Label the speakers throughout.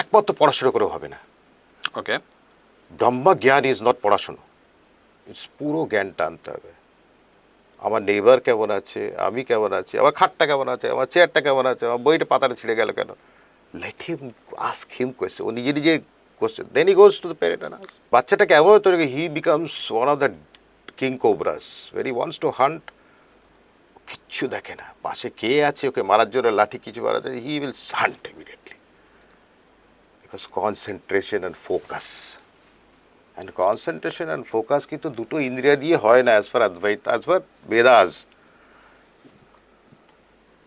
Speaker 1: একমাত্র পড়াশোনা করেও হবে না।
Speaker 2: ওকে,
Speaker 1: ব্রহ্ম জ্ঞান ইজ নট পড়াশুনো, ইটস পুরো জ্ঞানটা আনতে হবে। আমার নেইবার কেমন আছে, আমি কেমন আছি, আমার খাটটা কেমন আছে, আমার চেয়ারটা কেমন আছে, আমার বইটা পাতাটা ছিঁড়ে গেল কেন, let him ask him question. ও নিজে নিজে question, then he goes to the parent and ask. বাচ্চাটাকে এমন হতে হবে he becomes one of the king cobras, when he wants to hunt, কিচ্ছু দেখে না পাশে কে আছে, ওকে মারার জন্য লাঠি কিছু মারা যায়, he will hunt immediately, because concentration and focus. And concentration and focus কিন্তু দুটো ইন্দ্রিয়া দিয়ে হয় না, অ্যাজ ফার অদ্বৈত, as far Vedas.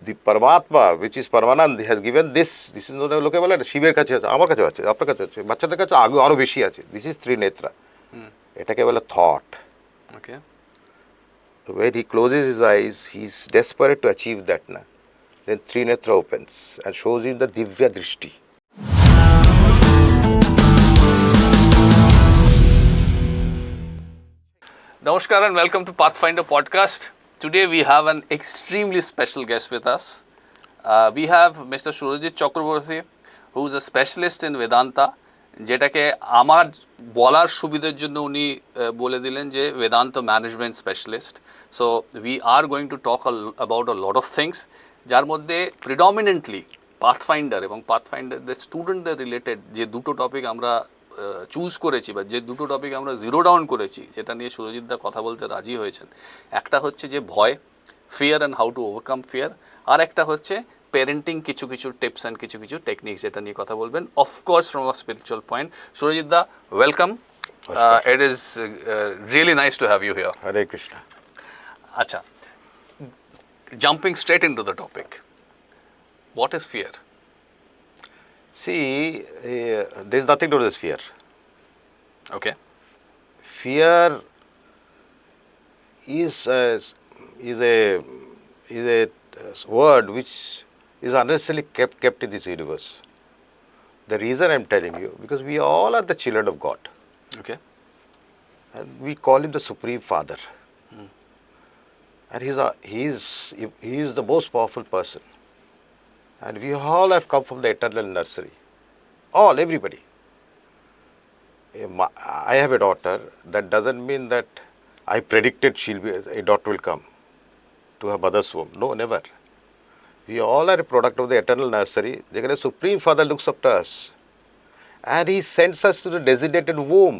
Speaker 1: The Paramatma which is Paramananda has given this is লোকে বলে না শিবের কাছে আছে, আমার কাছে আছে, আপনার কাছে আছে, বাচ্চাদের কাছে আরও বেশি আছে। দিস ইজ ত্রিনেত্রা, এটাকে বলে thought.
Speaker 2: Okay,
Speaker 1: When he closes his eyes, he is desperate to achieve that. Na? Then Trinetra opens and shows him the Divya Drishti.
Speaker 2: Namaskar and welcome to Pathfinder podcast. Today we have an extremely special guest with us. We have Mr. Surajit Chakraborty, who is a specialist in Vedanta. যেটাকে আমার বলার সুবিধার জন্য উনি বলে দিলেন যে Vedanta management specialist. So we are going to talk about a lot of things, যার মধ্যে প্রিডমিনেন্টলি পাথফাইন্ডার এবং পাথফাইন্ডারদের স্টুডেন্টদের রিলেটেড যে দুটো টপিক আমরা চুজ করেছি বা যে দুটো টপিক আমরা জিরো ডাউন করেছি, যেটা নিয়ে সুরজিৎদা কথা বলতে রাজি হয়েছেন। একটা হচ্ছে যে ভয়, fear and how to overcome fear, আর একটা হচ্ছে পেরেন্টিং কিছু কিছু টিপস অ্যান্ড কিছু কিছু টেকনিক্স, এটা নিয়ে কথা বলবেন, of course from a spiritual point. Surajit da, welcome. It is really nice to have you here.
Speaker 1: Hare Krishna.
Speaker 2: আচ্ছা, jumping straight into the topic, what is fear?
Speaker 1: See, there is nothing to do with fear.
Speaker 2: Okay,
Speaker 1: Fear is a word which is unnecessarily kept in this universe. The reason I am telling you, because we all are the children of God.
Speaker 2: Okay,
Speaker 1: And we call him the Supreme Father. And he is the most powerful person. And we all have come from the eternal nursery. All, everybody. I have a daughter. That doesn't mean that I predicted a daughter will come to her mother's womb. No, never. We all are a product of the eternal nursery. The Supreme Father looks after us. And he sends us to the designated womb.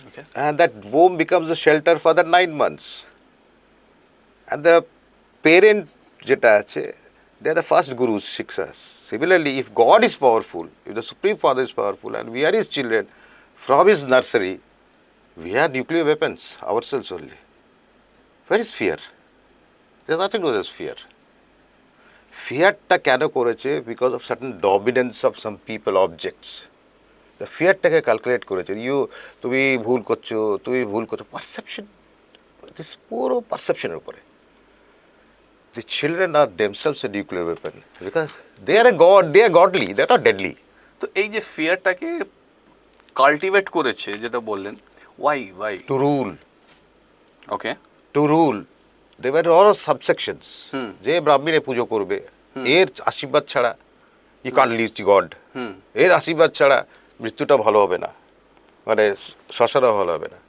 Speaker 2: okay,
Speaker 1: And that womb becomes a shelter for the 9 months. And the parent, they are the first gurus, shiksas. Similarly, if God is powerful, if the Supreme Father is powerful, and we are his children, from his nursery, we are nuclear weapons, ourselves only. Where is fear? There is nothing to do with fear. Fear-ta keno koreche because of certain dominance of some people, objects. The fear-টাকে calculate করেছে, তুমি ভুল করছো, perception, this পুরো perception-এর উপরে। The children are themselves a nuclear weapon because they are a god, they are godly, they are not deadly.
Speaker 2: তো এই যে ফিয়ারটাকে cultivate করেছে যেটা বললেন, why?
Speaker 1: To rule.
Speaker 2: Okay,
Speaker 1: To rule. There were all subsections. যে ব্রাহ্মণে পুজো করবে, এর আশীর্বাদ ছাড়া you can't reach God. এর আশীর্বাদ ছাড়া মৃত্যুটা ভালো হবে না, মানে শ্মশানও ভালো হবে না।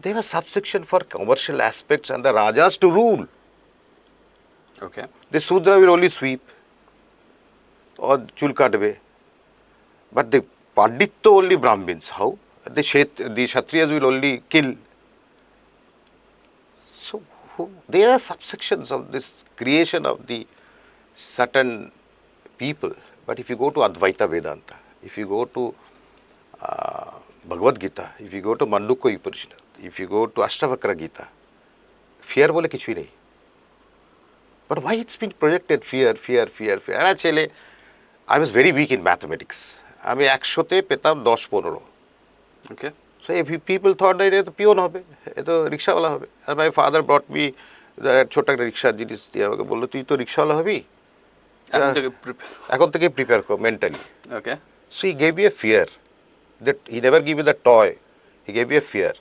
Speaker 1: There were subsection for commercial aspects and the rajas to rule.
Speaker 2: Okay,
Speaker 1: The Sudra will only sweep or chul katbe. But the Panditya only Brahmins. How? The Kshatriyas will only kill. So there are subsections of this creation of the certain people. But if you go to Advaita Vedanta, if you go to Bhagavad Gita, if you go to Mandukya Upanishad, if you go to Ashtavakra Gita, fear bole kichhui nahi. But why it's been projected fear? And actually, I was very weak in mathematics. আমি 100-তে পেতাম 10-15।
Speaker 2: ওকে,
Speaker 1: So if people thought that এটা তো peon হবে, এ তো রিক্সাওয়ালা হবে। And my father brought me ছোট একটা রিক্সার জিনিস দিয়ে আমাকে বললো, তুই তো রিক্সাওয়ালা হবি, এখন থেকে প্রিপেয়ার কর mentally.
Speaker 2: Okay,
Speaker 1: So he gave me a fear. That he never gave me the toy. He gave me a fear.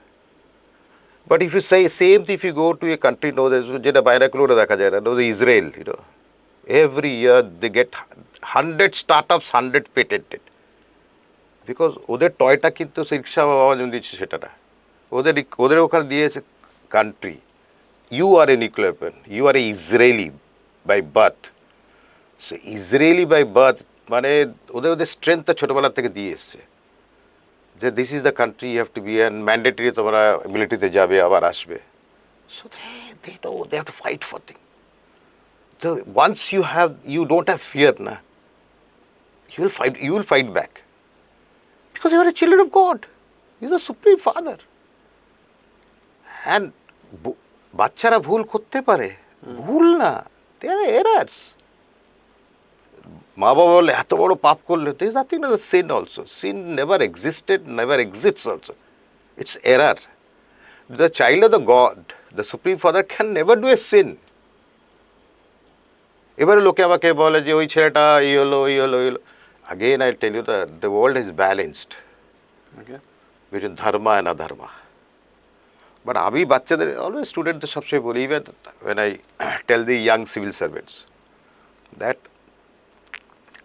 Speaker 1: But if you say same thing, if you go to a country, যেটা binocular দেখা যায় না, Israel, every year they get 100 startups, 100 patented. Because ওদের Toyota কিন্তু রিক্সা বাবা যেমন দিচ্ছে সেটা না, ওদের ওখানে দিয়েছে country. You are a nuclear weapon, you are a Israeli by birth. So Israeli by birth মানে ওদের স্ট্রেংথটা ছোটোবেলা থেকে দিয়ে এসছে যে this is the country, you have to be and mandatory, তোমরা মিলিটারিতে যাবে আবার আসবে। So they have to fight for thing. তো once you don't have fear, na, you will fight back. Because you are a children of God. He is the Supreme Father. And বাচ্চারা ভুল করতে পারে, ভুল না, they are errors. মা বাবা বলে এত বড় পাপ করলে, there is nothing as a sin also. Sin never existed, never exists also. It's error. The child of the God, the Supreme Father can never do a sin. এবারে লোকে আমাকে বলে যে ওই ছেলেটা এই হলো এই হলো এই হলো। Again I tell you that the world is balanced between dharma and adharma. But আমি বাচ্চাদের অলওয়েজ স্টুডেন্টদের সবসময় বলি, even when I tell the young civil servants that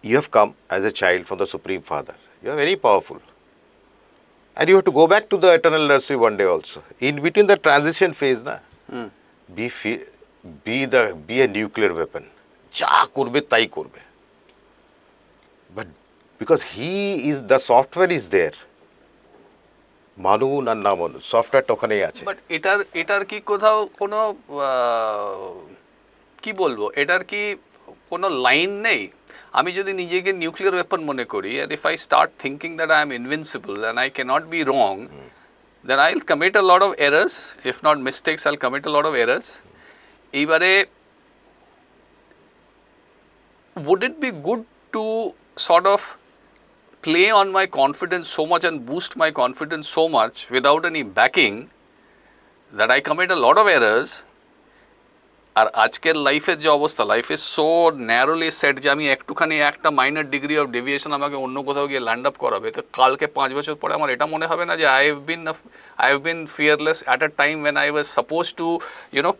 Speaker 1: you have come as a child from the Supreme Father, you are very powerful, and you have to go back to the eternal nursery one day also. In between the transition phase, na, be a nuclear weapon. যা করবে তাই করবে, but because he is the software is there, মানুন আর না মানুন সফটওয়্যারটা ওখানেই আছে।
Speaker 2: বাট এটার কি কোথাও কোনো কি বলবো, এটার কি কোনো লাইন নেই? আমি যদি নিজেকে নিউক্লিয়ার ওয়েপন মনে করি, and if I start thinking that I am invincible and I cannot be wrong, then I'll commit a lot of errors. If not mistakes, I'll commit a lot of errors. এইবারে would it be good to sort of play on my confidence so much and boost my confidence so much without any backing that I commit a lot of errors? আর আজকের লাইফের যে অবস্থা, life is so narrowly set যে আমি একটুখানি একটা minor degree of deviation আমাকে অন্য কোথাও গিয়ে ল্যান্ড আপ করাবে, তো কালকে 5 বছর পরে আমার এটা মনে হবে না যে I have been fearless at a time when I was supposed to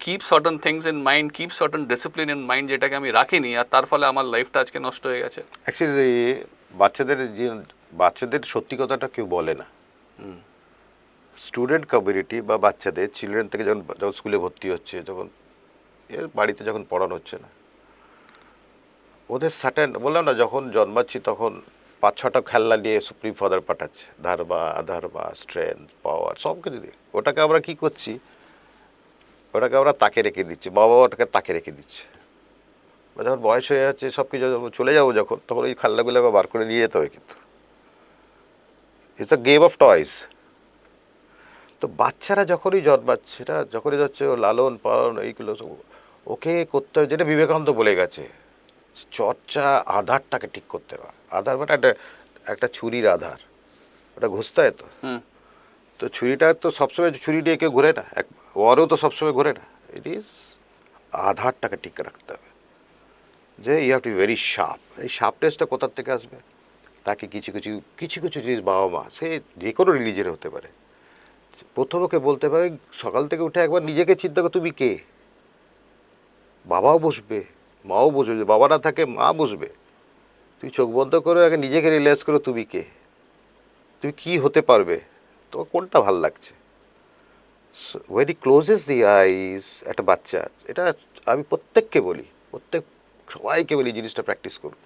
Speaker 2: keep certain things in mind, keep certain discipline in mind, যেটাকে আমি রাখিনি, আর তার ফলে আমার লাইফটা আজকে নষ্ট হয়ে গেছে।
Speaker 1: অ্যাকচুয়ালি বাচ্চাদের সত্যি কথাটা কেউ বলে না। স্টুডেন্ট কমিউনিটি বা বাচ্চাদের চিলড্রেন থেকে যখন স্কুলে ভর্তি হচ্ছে, যখন বাড়িতে যখন পড়ানো হচ্ছে না, ওদের সার্টেন বললাম না, যখন জন্মাচ্ছি তখন 5-6টা খেলনা নিয়ে সুপ্রিম ফাদার পাঠাচ্ছে, ধারবা আধারবা স্ট্রেংথ পাওয়ার সব কিছু দিয়ে। ওটাকে আমরা কী করছি, ওটাকে আমরা তাকে রেখে দিচ্ছি, বাবা ওটাকে তাকে রেখে দিচ্ছে। যখন বয়স হয়ে যাচ্ছে, সব কিছু চলে যাবো যখন, তখন ওই খেলনাগুলোকে বার করে নিয়ে যেতে হবে। কিন্তু it's a game of toys. তো বাচ্চারা যখনই জন্মাচ্ছে, সেটা যখনই যাচ্ছে ও লালন পালন এইগুলো সব ওকে করতে হবে, যেটা বিবেকানন্দ বলে গেছে, চর্চা আধারটাকে ঠিক করতে হবে। আধার মানে একটা ছুরির আধার, ওটা ঘুষতে হয়। তো ছুরিটা তো সবসময় ছুরি দিয়ে কেউ ঘুরে না, ওরও তো সবসময় ঘুরে না। ইট ইজ আধারটাকে ঠিক রাখতে হবে, যে you have to be very sharp. এই শার্পনেসটা কোথার থেকে আসবে? তাকে কিছু কিছু জিনিস বাবা মা, সে যে কোনো রিলিজনে হতে পারে, প্রথম ওকে বলতে পারে সকাল থেকে উঠে একবার নিজেকে চিন্তা করো, তুমি কে? বাবাও বসবে, মাও বসবে, বাবা না থাকে মা বসবে। তুই চোখ বন্ধ করে আগে নিজেকে রিয়েলাইজ করো তুমি কে, তুমি কি হতে পারবে, তোমার কোনটা ভাল লাগছে। ওয়েন হি ক্লোজেস দি আইস, একটা বাচ্চা, এটা আমি প্রত্যেককে বলি, সবাইকে বলি জিনিসটা প্র্যাকটিস করুন।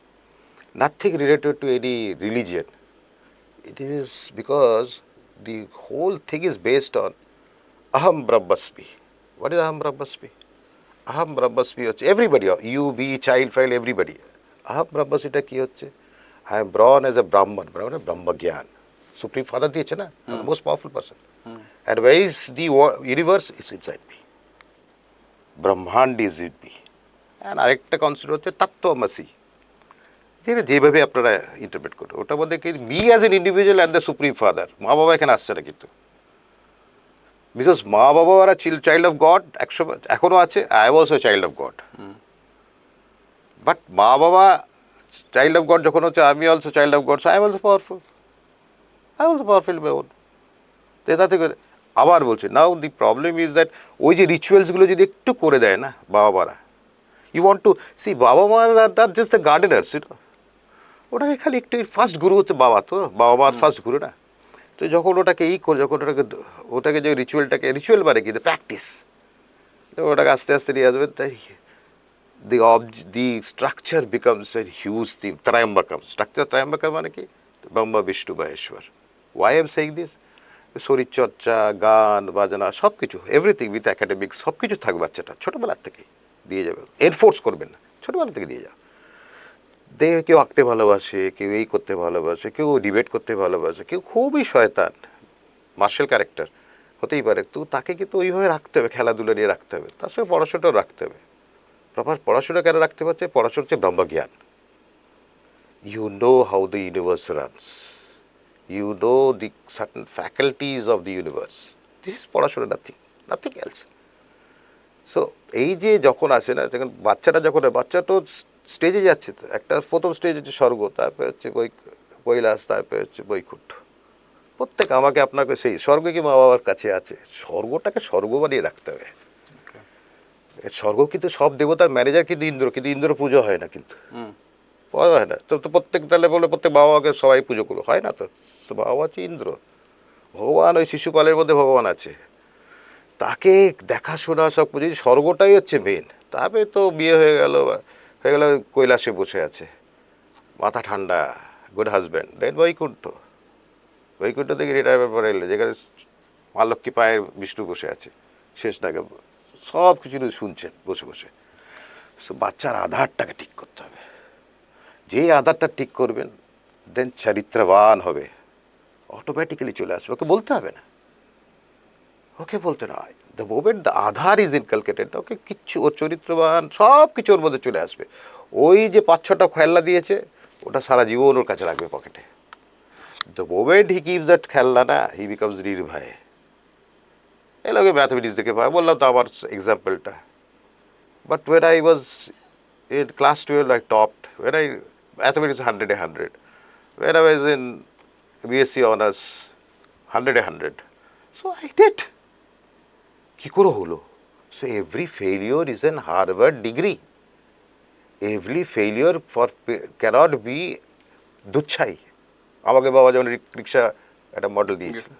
Speaker 1: Nothing related to any religion, it is because the whole thing is based on aham brahmasmi. What is aham brahmasmi? Aham brahmasmi হচ্ছে everybody, you be child file everybody. aham brahmasmi টা কি হচ্ছে? I am born as a brahman, brahma gyan, supreme father দিয়েছে না, the most powerful person. And where is the universe? It's inside me, brahmand is in me. And আরেকটা concept হচ্ছে তত্ত্বমসি, যেভাবে আপনারা interpret করো, ওটা বলতে কি me as an individual and the supreme father. মা বাবা এখানে আসছে না কিন্তু, বিকজ মা বাবা ওরা চাইল্ড অফ গড, এখনও আছে। I am also child of god, but মা বাবা চাইল্ড অফ গড যখন হচ্ছে, আমি also child of god, so I am also powerful, তাতে করে আবার বলছে নাও দি প্রবলেম ইজ দ্যাট ওই যে রিচুয়ালসগুলো যদি একটু করে দেয় না বাবা মারা, ইউ ওয়ান্ট টু সি, বাবা মা আর জাস্ট দ্য গার্ডেনার্স, ওটাকে খালি একটু ফার্স্ট গুরু হচ্ছে বাবা, তো বাবা মা ফার্স্ট গুরু না। তো যখন ওটাকে করে, যখন ওটাকে যে রিচুয়াল মানে কি, প্র্যাকটিস, ওটাকে আস্তে আস্তে নিয়ে আসবে, তাই the structure becomes a huge theme. Trayambakam. Structure Trayambakam মানে কি? Brahma Vishnu Maheshwar. Why I am saying this? শরীর চর্চা, গান বাজনা সব কিছু, এভরিথিং উইথ একাডেমিক্স সব কিছু থাকবে বাচ্চাটা ছোটোবেলার থেকে দিয়ে যাবে, এনফোর্স করবেন না, ছোটোবেলা থেকে দিয়ে যাও। কেউ আঁকতে ভালোবাসে, কেউ এই করতে ভালোবাসে, কেউ ডিবেট করতে ভালোবাসে, কেউ খুবই শয়তান মার্শাল ক্যারেক্টার হতেই পারে, তো তাকে কিন্তু ওইভাবে রাখতে হবে, খেলাধুলা নিয়ে রাখতে হবে, তার সঙ্গে পড়াশোনাটাও রাখতে হবে। প্রপার পড়াশোনা কেন রাখতে পারছে? পড়াশোনা হচ্ছে ব্রহ্মজ্ঞান। You know how the universe runs, you know the certain faculties of the universe, this is পড়াশোনা, নাথিং এলস। সো এই যে যখন আসে না, যখন বাচ্চা তো স্টেজে যাচ্ছে, তো একটা প্রথম স্টেজ হচ্ছে স্বর্গ, তারপরে হচ্ছে কৈলাস, তারপরে হচ্ছে বৈকুণ্ঠ। প্রত্যেক আমাকে আপনাকে সেই স্বর্গ কি মা বাবার কাছে আছে, স্বর্গটাকে স্বর্গ বানিয়ে রাখতে হবে। স্বর্গ কিন্তু সব দেবতার ম্যানেজার কিন্তু ইন্দ্র পুজো হয় না, কিন্তু হয় না তো। প্রত্যেক তাহলে বলে প্রত্যেক বাবা মাকে সবাই পুজো করো, হয় না তো। তো বাবা হচ্ছে ইন্দ্র, ভগবান ওই শিশুপালের মধ্যে ভগবান আছে, তাকে দেখাশোনা সব পুজো, স্বর্গটাই হচ্ছে মেন। তারপরে তো বিয়ে হয়ে গেল কৈলাসে বসে আছে, মাথা ঠান্ডা, গুড হাজব্যান্ড। দেন বৈকুণ্ঠ থেকে রিটায়ারমেন্ট পরে এলে, যেখানে মা লক্ষ্মী পায়ের বিষ্ণু বসে আছে, শেষ নাগে সব কিছু শুনছেন বসে বসে। সো বাচ্চার আধারটাকে ঠিক করতে হবে, যেই আধারটা ঠিক করবেন দেন চরিত্রবান হবে, অটোমেটিক্যালি চলে আসবে, ওকে বলতে হবে না, the moment the adhar is inculcated, ওকে কিচ্ছু, ও চরিত্রবান সব কিছু ওর মধ্যে চলে আসবে। ওই যে 5-6টা খেলনা দিয়েছে, ওটা সারা জীবন ওর কাছে রাখবে পকেটে। The moment he keeps that খেলনা না, হি বিকামস নির্ভয়। এলাকে ম্যাথমেটিক্স দেখে পায়, বললাম তো আমার এক্সাম্পলটা। But when I was in class 12, I topped. Mathematics 100. When I was in BSc honors, 100. So I did. কি করে হলো? So every failure is an Harvard degree. Every failure cannot be দুচ্ছাই। আমাকে বাবা যেমন রিক্সা একটা মডেল দিয়েছিল,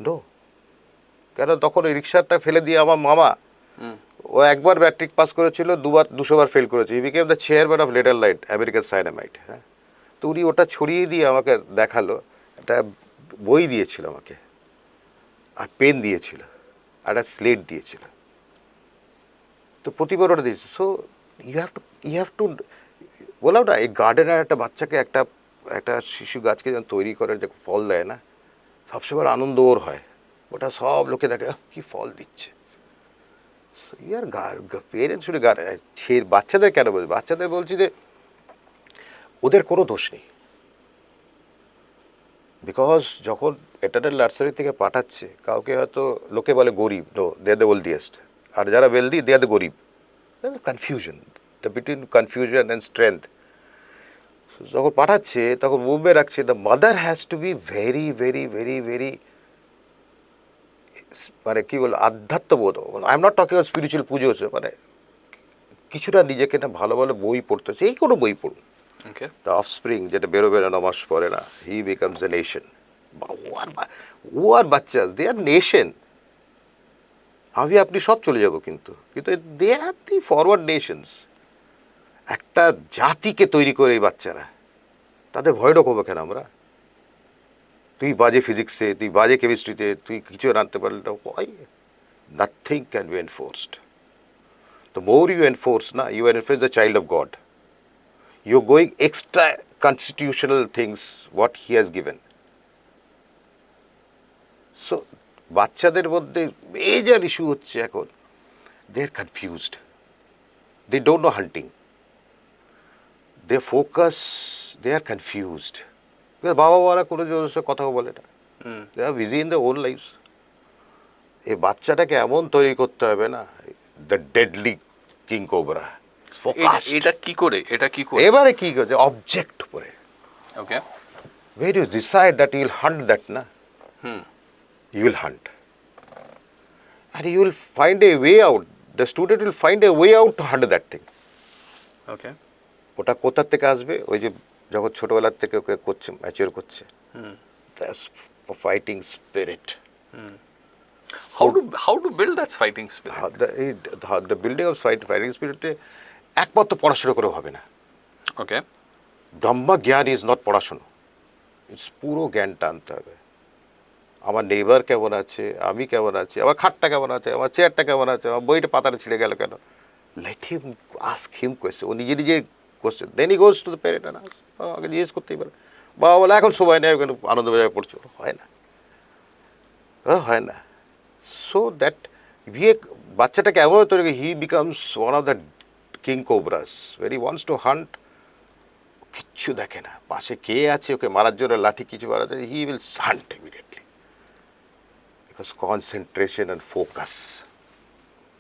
Speaker 1: নো, কেন তখন ওই রিক্সাটা ফেলে দিয়ে আমার মামা, ও একবার ম্যাট্রিক পাস করেছিল, 200 বার ফেল করেছে, he became the chairman of letter light, American Cyanamid. হ্যাঁ, তো উনি ওটা ছড়িয়ে দিয়ে আমাকে দেখালো, একটা বই দিয়েছিল আমাকে, আর পেন দিয়েছিল, আর একটা স্লেট দিয়েছিল, তো প্রতিবার ওটা দিয়েছে। সো ইউ হ্যাভ টু বললাম না, এই গার্ডেনার একটা বাচ্চাকে একটা শিশু গাছকে যখন তৈরি করে, যে ফল দেয় না, সবসময় আনন্দ ওর হয়, ওটা সব লোকে দেখে কি ফল দিচ্ছে। ইয়ার পেরেন্টস শুধু বাচ্চাদের কেন বলছি, বাচ্চাদের বলছি যে ওদের কোনো দোষ নেই, বিকজ যখন এটা নার্সারি থেকে পাঠাচ্ছে, কাউকে হয়তো লোকে বলে গরিব, no, they are the wealthiest, আর যারা ওয়েলদি দে আর দ্য গরিব। Confusion, the between confusion and strength. যখন পাঠাচ্ছে তখন মুম্বে রাখছে, the mother has to be very very very very, মানে কী বলবো, আধ্যাত্মবোধ। I am not talking of spiritual পুজো হচ্ছে, মানে কিছুটা নিজেকে না ভালো ভালো বই পড়তে হচ্ছে, এই কোনো বই পড়ুন। দ্য অফস্প্রিং যেটা বেরোবে না, নমাস পড়ে না, হি বিকামস এ নেশন। ও আর বাচ্চা, দে আর নেশন। আপনি সব চলে যাবো, কিন্তু দে আর দি ফরওয়ার্ড নেশনস। একটা জাতিকে তৈরি করে এই বাচ্চারা, তাদের ভয় ঢোকাবো কেন আমরা? তুই বাজে ফিজিক্সে, তুই বাজে কেমিস্ট্রিতে, তুই কিছু আনতে পারলে why? Nothing can be enforced. The more you enforce, you enforce the child of God. You're going extra constitutional things what he has given. So, বাচ্চাদের মধ্যে মেজর ইস্যু হচ্ছে এখন, they are confused. They don't know hunting. They focus, they are confused. Because বাবা মারা কোনো জিনিসের কথা বলে না, they are busy in their own lives. এই বাচ্চাটাকে এমন তৈরি করতে হবে না, দ্য ডেডলি কিং কোবরা,
Speaker 2: এটা কি করে
Speaker 1: এবারে কি করছে, অবজেক্ট পরে।
Speaker 2: ওকে,
Speaker 1: where you decide that you will hunt that, you will hunt, and you will find a way out. The student will find a way out to hunt that thing.
Speaker 2: Okay.
Speaker 1: ওটা কোথার থেকে আসবে? ওই যে যখন ছোটোবেলার থেকে ওকে করছে, ম্যাচিওর করছে, fighting spirit.
Speaker 2: How to build that fighting spirit?
Speaker 1: The building of fighting স্পিরিটে একমাত্র পড়াশুনো করে হবে না।
Speaker 2: Okay.
Speaker 1: ব্রহ্ম জ্ঞান ইজ নট পড়াশুনো, ইটস পুরো জ্ঞানটা আনতে হবে। আমার নেইবার কেমন আছে, আমি কেমন আছি, আমার খাটটা কেমন আছে, আমার চেয়ারটা কেমন আছে, আমার বইটা পাতাটা ছিঁড়ে গেল কেন? Let him ask him question. ও নিজে নিজে question, then he goes to the parent and ask. আমাকে জিজ্ঞেস করতেই পারে। বাবা বলে এখন সময় নেই, ওখানে আনন্দ বাজারে পড়ছে। হয় না, হয় না। সো দ্যাট বাচ্চাটাকে এমন তৈরি, he becomes one of the king cobras. When he wants to hunt, কিচ্ছু দেখে না পাশে কে আছে, ওকে মারার জন্য লাঠি কিছু মারা যায়, he will hunt immediately. Because concentration and focus,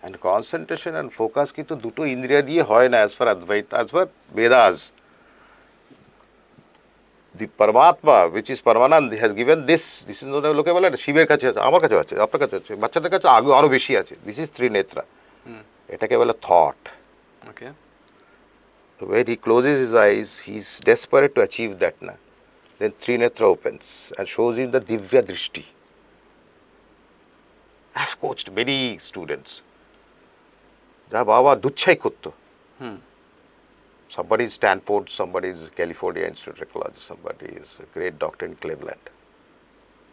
Speaker 1: and concentration and focus কিন্তু দুটো ইন্দ্রিয়া দিয়ে হয় না। As far as far Vedas, the Paramatma which is Paramananda has given this is লোকে বলে না শিবের কাছে আছে, আমার কাছে আছে, আপনার কাছে আছে, বাচ্চাদের কাছে আরও বেশি আছে। This is Trinetra. এটাকে বলে thought.
Speaker 2: Okay.
Speaker 1: When he closes his eyes, he is desperate to achieve that. Na? Then Trinetra opens and shows him the Divya Drishti. I have coached many students. যা বাবা দুচ্ছাই করতো। Somebody is Stanford, somebody is California Institute of Technology, somebody is a great doctor in Cleveland.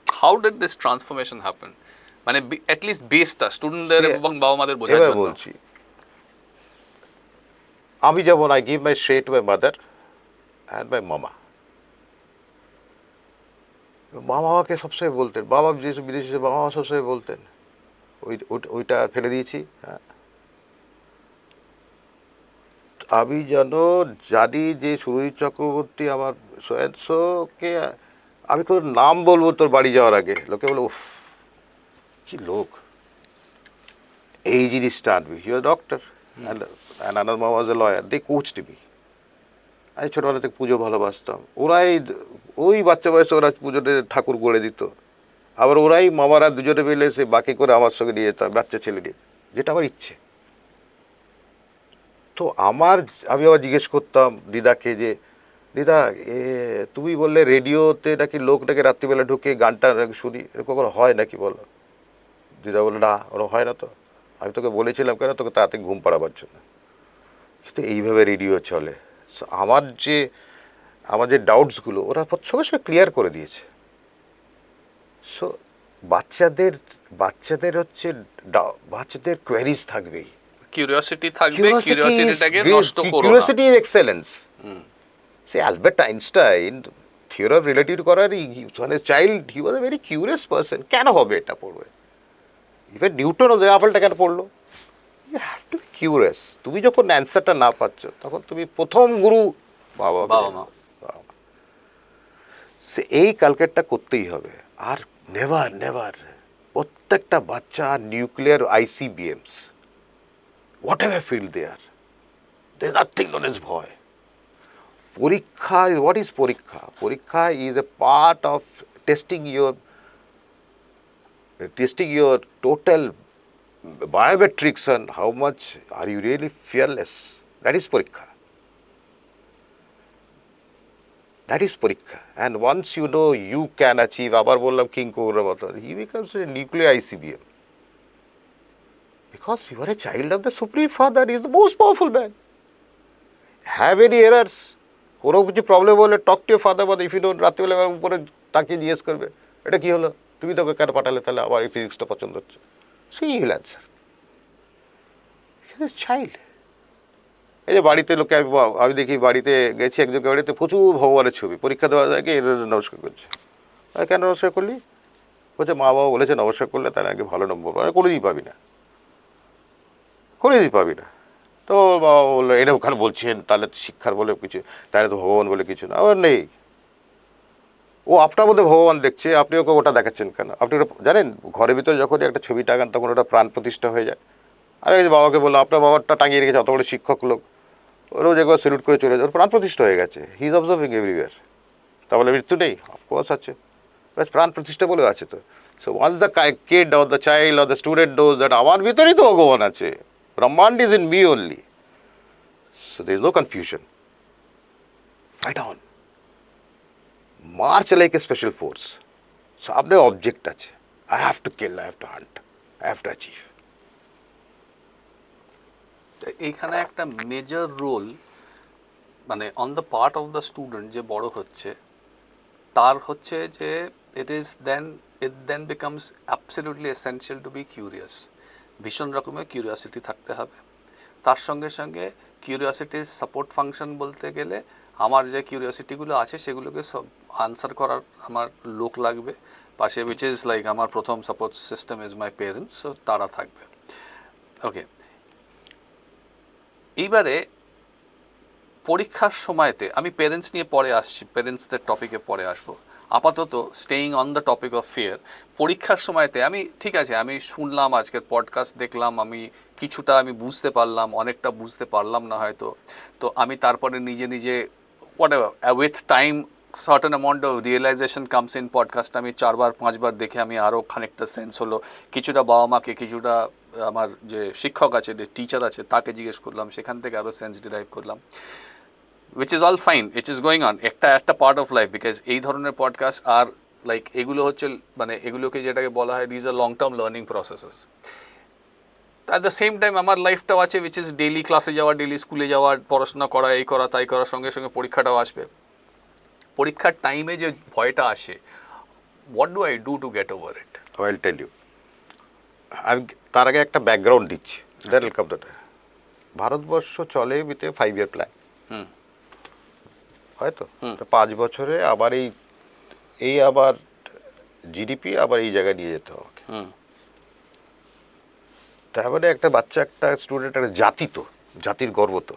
Speaker 2: How did this transformation happen? মানে at least বেসটা স্টুডেন্টদের এবং বাবা মাদের বোঝার
Speaker 1: এবার
Speaker 2: জন্য।
Speaker 1: বলছি, আমি যেমন I give my share to my mother and my mama. মা বাবাকে সবসময় বলতেন, বাবা যেসব বিদেশে বাবা মা সবসময় বলতেন, ওইটা ফেলে দিয়েছি। হ্যাঁ, আমি যেন জানি যে সুরজিৎ চক্রবর্তী আমার সোয়েন্সোকে আমি তোর নাম বলবো তোর বাড়ি যাওয়ার আগে, লোকে বলবো উফ কি লোক, এই জিনিসটা আনবি। ইউ আর ডক্টর অ্যান্ড আনার মামা ওয়াজ এ লয়ার, দে কোচড মি। আমি ছোটোবেলা থেকে পুজো ভালোবাসতাম। ওরাই ওই বাচ্চা বয়সে ওরা পুজোতে ঠাকুর গড়ে দিত, আবার ওরাই মামারা দুজনে মিলে সে বাকি করে আমার সঙ্গে নিয়ে যেতাম বাচ্চা ছেলে নিয়ে, যেটা আমার ইচ্ছে। তো আমি আবার জিজ্ঞেস করতাম দিদাকে যে দিদা তুমি বললে রেডিওতে নাকি লোক নাকি রাত্রিবেলা ঢুকে গানটা নাকি শুনি, এরকম করে হয় নাকি বলো? দিদা বললো না ওরা হয় না। তো আমি তোকে বলেছিলাম কেন, তোকে তাড়াতাড়ি ঘুম পাড়াবার জন্য। কিন্তু এইভাবে রেডিও চলে। সো আমার যে ডাউটসগুলো ওরা সঙ্গে সঙ্গে ক্লিয়ার করে দিয়েছে। সো বাচ্চাদের হচ্ছে বাচ্চাদের কোয়ারিজ থাকবেই,
Speaker 2: কিউরিওসিটি থাকবে, কিউরিওসিটিটাকে নষ্ট করো না।
Speaker 1: Curiosity is excellence. সে Albert Einstein theory of relativity করার child, he was a very curious person. কেন হবে এটা পড়বে? ইভেন নিউটন ও আপেলটা কেন পড়লো? You have to be curious. তুমি যখন অ্যান্সারটা না পাচ্ছ তখন তুমি প্রথম গুরু বাবা মা। সে এই ক্যালকুলেটটা করতেই হবে। আর নেভার প্রত্যেকটা বাচ্চা nuclear ICBMs, whatever field they are nothing known as ভয়। পরীক্ষা, হোয়াট ইজ পরীক্ষা? পরীক্ষা is a part of testing your total biometrics and how much are you really fearless. That is পরীক্ষা. That is পরীক্ষা. And once you know you can achieve, আবার বললাম king কোবরার মতো, he becomes a nuclear ICBM. Because you are a child of the Supreme Father, he is the most powerful man. Have any errors, কোনো কিছু problem হলে talk to your father, if you don't, রাত্রিবেলা উপরে তাকিয়ে জিজ্ঞেস করবে এটা কী হলো, তুমি তোকে কেন পাঠালে, তাহলে আমার এই ফিজিক্সটা পছন্দ হচ্ছে। So E will answer. Child. এই যে বাড়িতে লোকে আমি দেখি, বাড়িতে গেছি একজনকে বাড়িতে প্রচুর ভগবানের ছবি, পরীক্ষা দেওয়া যায় কি নমস্কার করছে। কেন নমস্কার করলি? বলছে মা বাবা বলেছে নমস্কার করলে তাহলে আগে ভালো নম্বর পাবে। কোনোদিনই পাবি না, কোনোদিনই পাবি না। তো বাবা বললো এটা ওখানে বলছেন, তাহলে তো শিক্ষার বলে কিছু, তাহলে তো ভগবান বলে কিছু না। আবার নেই, ও আপনার মধ্যে ভগবান দেখছে, আপনি ওকে ওটা দেখাচ্ছেন কেন? আপনি ওটা জানেন, ঘরের ভিতরে যখনই একটা ছবি টাঙান তখন ওটা প্রাণ প্রতিষ্ঠা হয়ে যায়। আমি বাবাকে বললাম আপনার বাবারটা টাঙিয়ে রেখেছে, অত বড় শিক্ষক লোক, রোজ একবার সেলুট করে চলে যায়, ওর প্রাণ প্রতিষ্ঠা হয়ে গেছে। He is observing everywhere. তাহলে মৃত্যু নেই? অফকোর্স আছে, ব্যাস প্রাণ প্রতিষ্ঠা বলেও আছে। তো so once the kid or the child or the student knows that আমার ভিতরেই তো ভগবান আছে, Brahmanda is in me only, so there is no confusion. Fight on, march like a special force. সামনে অবজেক্ট আছে, I have to kill, I have to hunt, I have to achieve.
Speaker 2: তো এইখানে একটা মেজর রোল মানে on the part of the student যে বড় হচ্ছে তার হচ্ছে যে it then becomes absolutely essential to be curious. ভীষণ রকমের কিউরিয়াসিটি থাকতে হবে। তার সঙ্গে সঙ্গে কিউরিয়াসিটির সাপোর্ট ফাংশন বলতে গেলে আমার যে কিউরিয়াসিটিগুলো আছে সেগুলোকে সব আনসার করার আমার লোক লাগবে পাশে, উইচ ইজ লাইক আমার প্রথম support system is my parents, so তারা থাকবে। ওকে, এইবারে পরীক্ষার সময়তে আমি পেরেন্টস নিয়ে পরে আসছি, পেরেন্টসদের টপিকে পরে আসবো। আপাতত staying on the topic of fear, পরীক্ষার সময়তে আমি ঠিক আছে, আমি শুনলাম আজকের পডকাস্ট দেখলাম, আমি কিছুটা আমি বুঝতে পারলাম, অনেকটা বুঝতে পারলাম না হয়তো, তো আমি তারপরে নিজে নিজে whatever with time certain amount of realization comes in. Podcast আমি 4বার 5বার দেখে আমি আরও খানিকটা সেন্স হলো, কিছুটা বাবা মাকে, কিছুটা আমার যে শিক্ষক আছে, যে টিচার আছে তাকে জিজ্ঞেস করলাম, সেখান থেকে আরও সেন্স ডিরাইভ করলাম, which is all fine, it is going on, একটা পার্ট অফ লাইফ, বিকজ এই ধরনের পডকাস্ট আর লাইক এগুলো হচ্ছে মানে এগুলোকে যেটাকে বলা হয় these are long term learning processes. At the same time আমার লাইফটাও আছে, উইচ ইজ ডেইলি ক্লাসে যাওয়া, ডেইলি স্কুলে যাওয়া, পড়াশোনা করা, এই করা তাই করার সঙ্গে সঙ্গে পরীক্ষাটাও আসবে। পরীক্ষার টাইমে যে ভয়টা আসে, what do I do to get over it?
Speaker 1: I tell you, আমি তার আগে একটা ব্যাকগ্রাউন্ড দিচ্ছি, দ্যাট উইল কাম দ্যাট। ভারতবর্ষ চলে উইথ এ 5-year প্ল্যান, হয়তো 5 বছরে আবার এই আবার জিডিপি আবার এই জায়গায় নিয়ে যেতে হবে। তারপরে একটা বাচ্চা, একটা স্টুডেন্ট, একটা জাতি, তো জাতির গর্ব তো।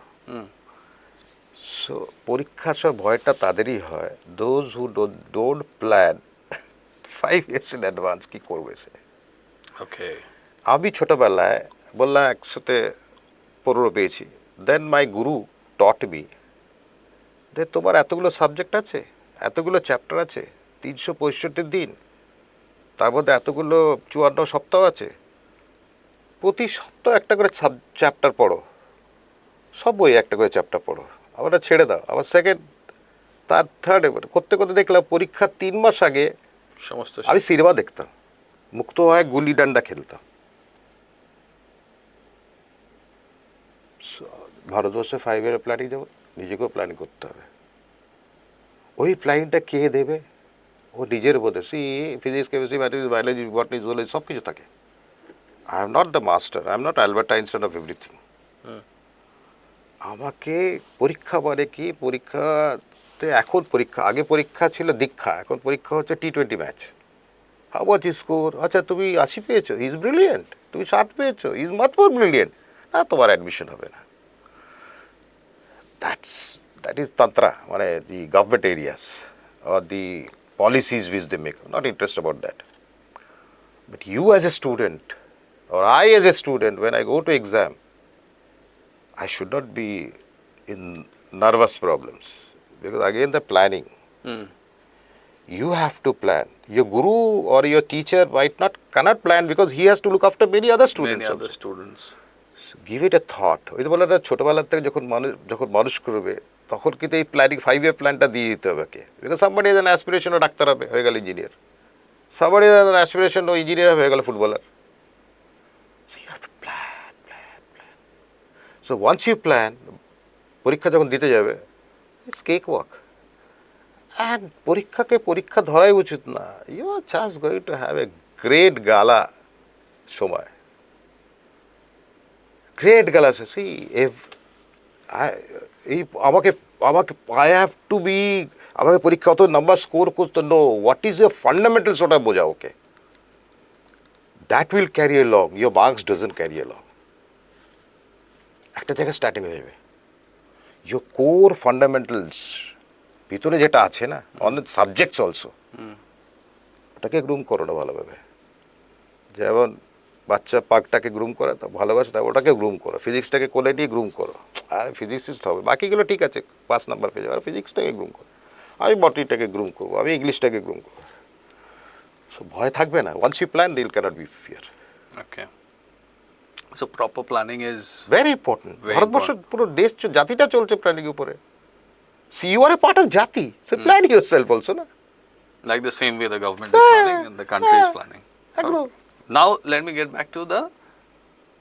Speaker 1: সো পরীক্ষার সব ভয়টা তাদেরই হয়, those who don't plan 5 years in advance কি করবে সে।
Speaker 2: ওকে,
Speaker 1: আমি ছোটোবেলায় বললাম 115 পেয়েছি, দেন মাই গুরু টট মি যে তোমার এতগুলো সাবজেক্ট আছে, এতগুলো চ্যাপ্টার আছে, 365 দিন, তার মধ্যে এতগুলো 54 সপ্তাহ আছে, প্রতি সপ্তাহ একটা করে চ্যাপ্টার পড়ো, সব বই একটা করে চ্যাপ্টার পড়ো, আবার ছেড়ে দাও, আবার সেকেন্ড, তার থার্ড, এবার করতে করতে দেখলাম পরীক্ষার 3 মাস আগে
Speaker 2: সমস্ত
Speaker 1: আমি সিনেমা দেখতাম, মুক্ত হয় গুলি ডান্ডা খেলতাম। ভারতবর্ষে 5-year প্ল্যানিং যাবো, নিজেকেও প্ল্যান করতে হবে। ওই প্ল্যানিংটা কে দেবে? ও নিজের বোধে, physics, chemistry, mathematics, biology, botany, zoology সব কিছু থাকে। I am not the master, I am not Albert Einstein of everything. আমাকে পরীক্ষা মানে কি, পরীক্ষাতে এখন পরীক্ষা, আগে পরীক্ষা ছিল দীক্ষা, এখন পরীক্ষা হচ্ছে T20 match. How was is score? আচ্ছা তুমি 80 পেয়েছো, ইজ ব্রিলিয়েন্ট। তুমি 60 পেয়েছো, ইজ মাচ মোর ব্রিলিয়েন্ট। না, তোমার অ্যাডমিশন হবে না। দ্যাট ইজ তন্ত্রা, মানে the government areas or the policies which they make. I'm not interested about that. But you as a student, or I as a student, when I go to exam, I should not be in nervous problems. Because again the planning. You have to plan. Your guru or your teacher cannot plan because he has to look after many other students.
Speaker 2: many other
Speaker 1: also.
Speaker 2: students.
Speaker 1: So give it a thought. ওই তো বলে না, ছোটোবেলার থেকে যখন মানুষ করবে তখন কিন্তু এই প্ল্যানিং 5-year প্ল্যানটা দিয়ে দিতে হবে কে। Because somebody has an aspiration ও ডাক্তার হবে, হয়ে গেল engineer. Somebody has an aspiration ও ইঞ্জিনিয়ার হয়ে গেল footballer. So you have to plan. So once you plan, পরীক্ষা যখন দিতে যাবে, ইটস কেক ওয়াক। অ্যান্ড পরীক্ষাকে পরীক্ষা ধরাই উচিত না। You are just going to have a great gala সময়, গ্রেট গালা। সি আমাকে আই হ্যাভ টু বি, আমাকে পরীক্ষা অত নাম্বার স্কোর করতে, no, what is your fundamentals, ওটা বোঝা ওকে। That will carry long, your marks doesn't carry long. একটা জায়গায় স্টার্টিং হয়ে যাবে। ইয়োর কোর ফান্ডামেন্টালস, ভিতরে যেটা আছে না, অন দ্য সাবজেক্টস অলসো, ওটাকে গ্রুম করো না ভালোভাবে। যেমন বাচ্চা পাকটাকে গ্রুম করে, তো ভালোবাসে, তা ওটাকে গ্রুম করো। ফিজিক্সটাকে কোলে নিয়ে গ্রুম করো, আর ফিজিক্সিস্ট হবে, বাকিগুলো ঠিক আছে, 5 নাম্বার পেয়ে যাবে, আর ফিজিক্সটাকে গ্রুম করো। আমি বটনিটাকে গ্রুম করবো, আমি ইংলিশটাকে গ্রুম করবো। সো ভয় থাকবে না। ওয়ান্স ইউ প্ল্যান, দিল can't be fear.
Speaker 2: Okay, so proper planning is
Speaker 1: very important. ভারতবর্ষ পুরো দেশ, জাতিটা চলছে প্ল্যানিং উপরে। See, you are a part of Jati. So plan yourself also, na?
Speaker 2: Like the same way the government is planning and the country is planning.
Speaker 1: Ekdom.
Speaker 2: Now, let me get back to the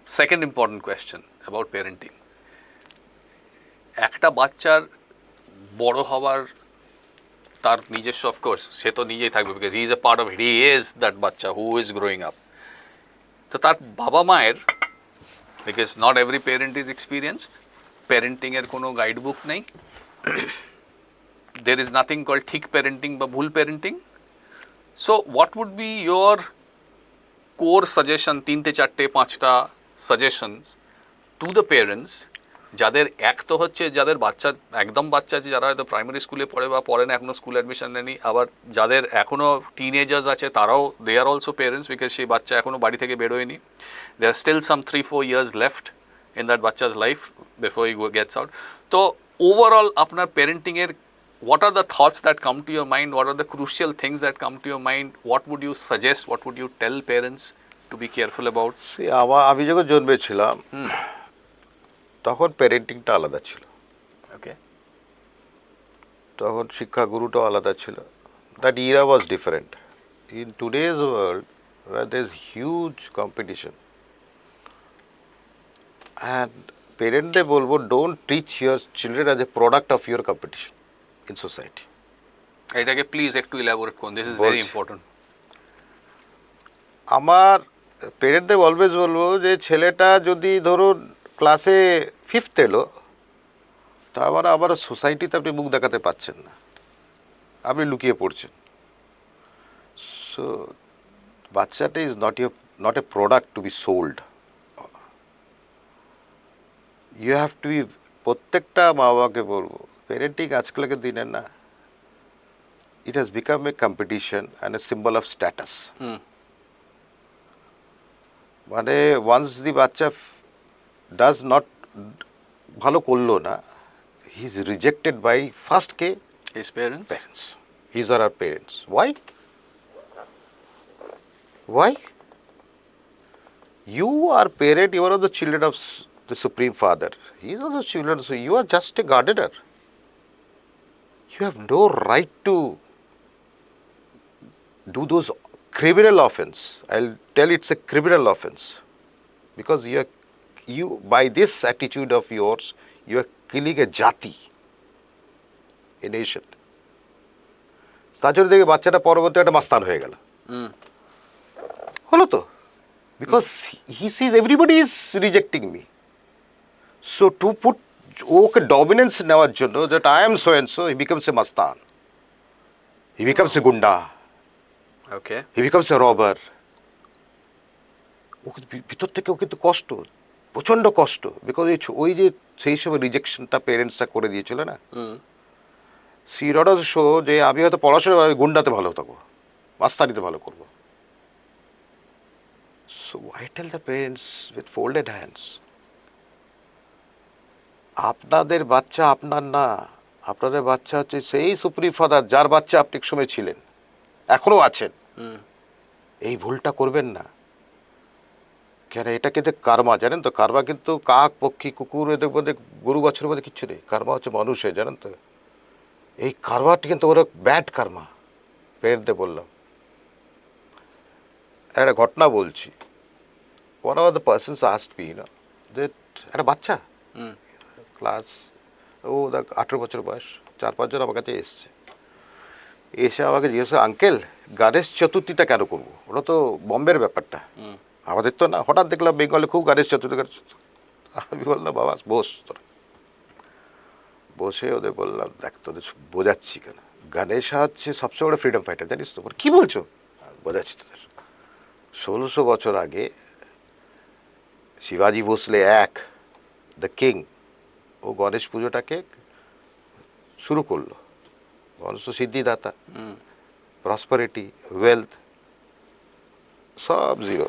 Speaker 2: second important question about parenting. একটা বাচ্চার বড় হওয়ার তার নিজস্ব of course সে তো নিজেই থাকবে because he is a part of he is that বাচ্চা হু ইজ গ্রোয়িং আপ তো তার বাবা মায়ের because not every parent is experienced প্যারেন্টিংয়ের কোনো গাইড বুক নেই there is nothing called ঠিক parenting বা ভুল parenting. So what would be your core suggestion, তিনটে চারটে পাঁচটা suggestions to the parents যাদের এক তো হচ্ছে যাদের বাচ্চা একদম বাচ্চা আছে যারা হয়তো প্রাইমারি স্কুলে পড়ে বা পড়ে না এখনো স্কুল অ্যাডমিশন নেয়নি আবার যাদের এখনো টিনেজার্স আছে তারাও they are also parents because সেই বাচ্চা এখনো বাড়ি থেকে বেরোয়নি they are still some 3-4 years left in that বাচ্চা's life before he gets out. তো ওভারঅল আপনার প্যারেন্টিংয়ের what are the thoughts that come to your mind? What are the crucial things that come to your mind? What would you suggest? What would you tell parents to be careful about?
Speaker 1: See, আমি যখন জন্মেছিলাম তখন প্যারেন্টিংটা আলাদা ছিল
Speaker 2: Okay.
Speaker 1: তখন শিক্ষাগুরুটাও আলাদা ছিল that era was different in today's world where there is huge competition and পেরেন্টদের বলবো don't teach your children as a product of your competition in society
Speaker 2: এটাকে প্লিজ একটু ইলাবোরেট করুন দিস ইজ ভেরি
Speaker 1: বলছি।
Speaker 2: ইম্পর্টেন্ট
Speaker 1: আমার পেরেন্টদের always বলবো যে ছেলেটা যদি ধরুন ক্লাসে ফিফথ এলো তা আবার সোসাইটিতে আপনি মুখ দেখাতে পাচ্ছেন না আপনি লুকিয়ে পড়ছেন সো বাচ্চাটা is not a product to be sold you have to be প্রত্যেকটা মা বাবাকে বলবো পেরেন্টিং আজকালকে দিনের না it has become a competition and a symbol of status মানে ওয়ান্স দি বাচ্চা ডাজ নট ভালো করলো না he is rejected by first কে
Speaker 2: his parents
Speaker 1: parents. These are our parents. Why? Why? You are parent, you are the children of the Supreme Father. He is also children, so you are just a gardener. You have no right to do those criminal offense. I'll tell it's a criminal offense. Because you by this attitude of yours, you are killing a jati, a nation. তার জন্য দেখে বাচ্চাটা পরবর্তী একটা মাস্তান হয়ে গেল হলো তো because he sees everybody is rejecting me so to put okay dominance নেওয়ার জন্য that I am so and so he becomes a মাস্তান হি বিকামস এ গুন্ডা
Speaker 2: ওকে
Speaker 1: হি বিকামস এ রবার ও ভিতর থেকে ও কিন্তু কষ্ট প্রচণ্ড কষ্ট বিকজ ওই যে সেই সময় রিজেকশনটা পেরেন্টসরা করে দিয়েছিল না সি রড অফ শো যে আমি হয়তো পড়াশোনা গুন্ডাতে ভালো থাকবো মাস্তানিতে ভালো করবো so I tell the parents with folded hands আপনাদের বাচ্চা আপনার না আপনাদের বাচ্চা হচ্ছে সেই সুপ্রিম ফাদার যার বাচ্চা আপনি এক সময় ছিলেন এখনও আছেন এই ভুলটা করবেন না কেন এটা কিন্তু কার্মা জানেন তো কার্মা কিন্তু কাক পক্ষী কুকুর এদের মধ্যে গরু বাছুরের মধ্যে কিচ্ছু নেই কার্মা হচ্ছে মানুষের জানেন তো এই কারবারটি কিন্তু ওরা ব্যাড কার্মা পেরেন্টদের বললাম একটা ঘটনা বলছি one of the persons asked me না যে একটা বাচ্চা ক্লাস ও 18 বছর বয়স 4-5 জন আমার কাছে এসছে এসে আমাকে জিজ্ঞেস আঙ্কেল গণেশ চতুর্থীটা কেন করবো ওটা তো বম্বের ব্যাপারটা আমাদের তো না হঠাৎ দেখলাম বেঙ্গলে খুব গণেশ চতুর্থী আমি বললাম বাবা বস তোরা বসে ওদের বললাম দেখ তোদের বোঝাচ্ছি কেন গণেশা হচ্ছে সবচেয়ে বড় ফ্রিডম ফাইটার জানিস তো কী বলছো বোঝাচ্ছি তোদের 1600 বছর আগে শিবাজি ভোসলে দ্য কিং ও গণেশ পুজোটাকে শুরু করলো গণেশ তো সিদ্ধিদাতা প্রসপারিটি ওয়েলথ সব জিরো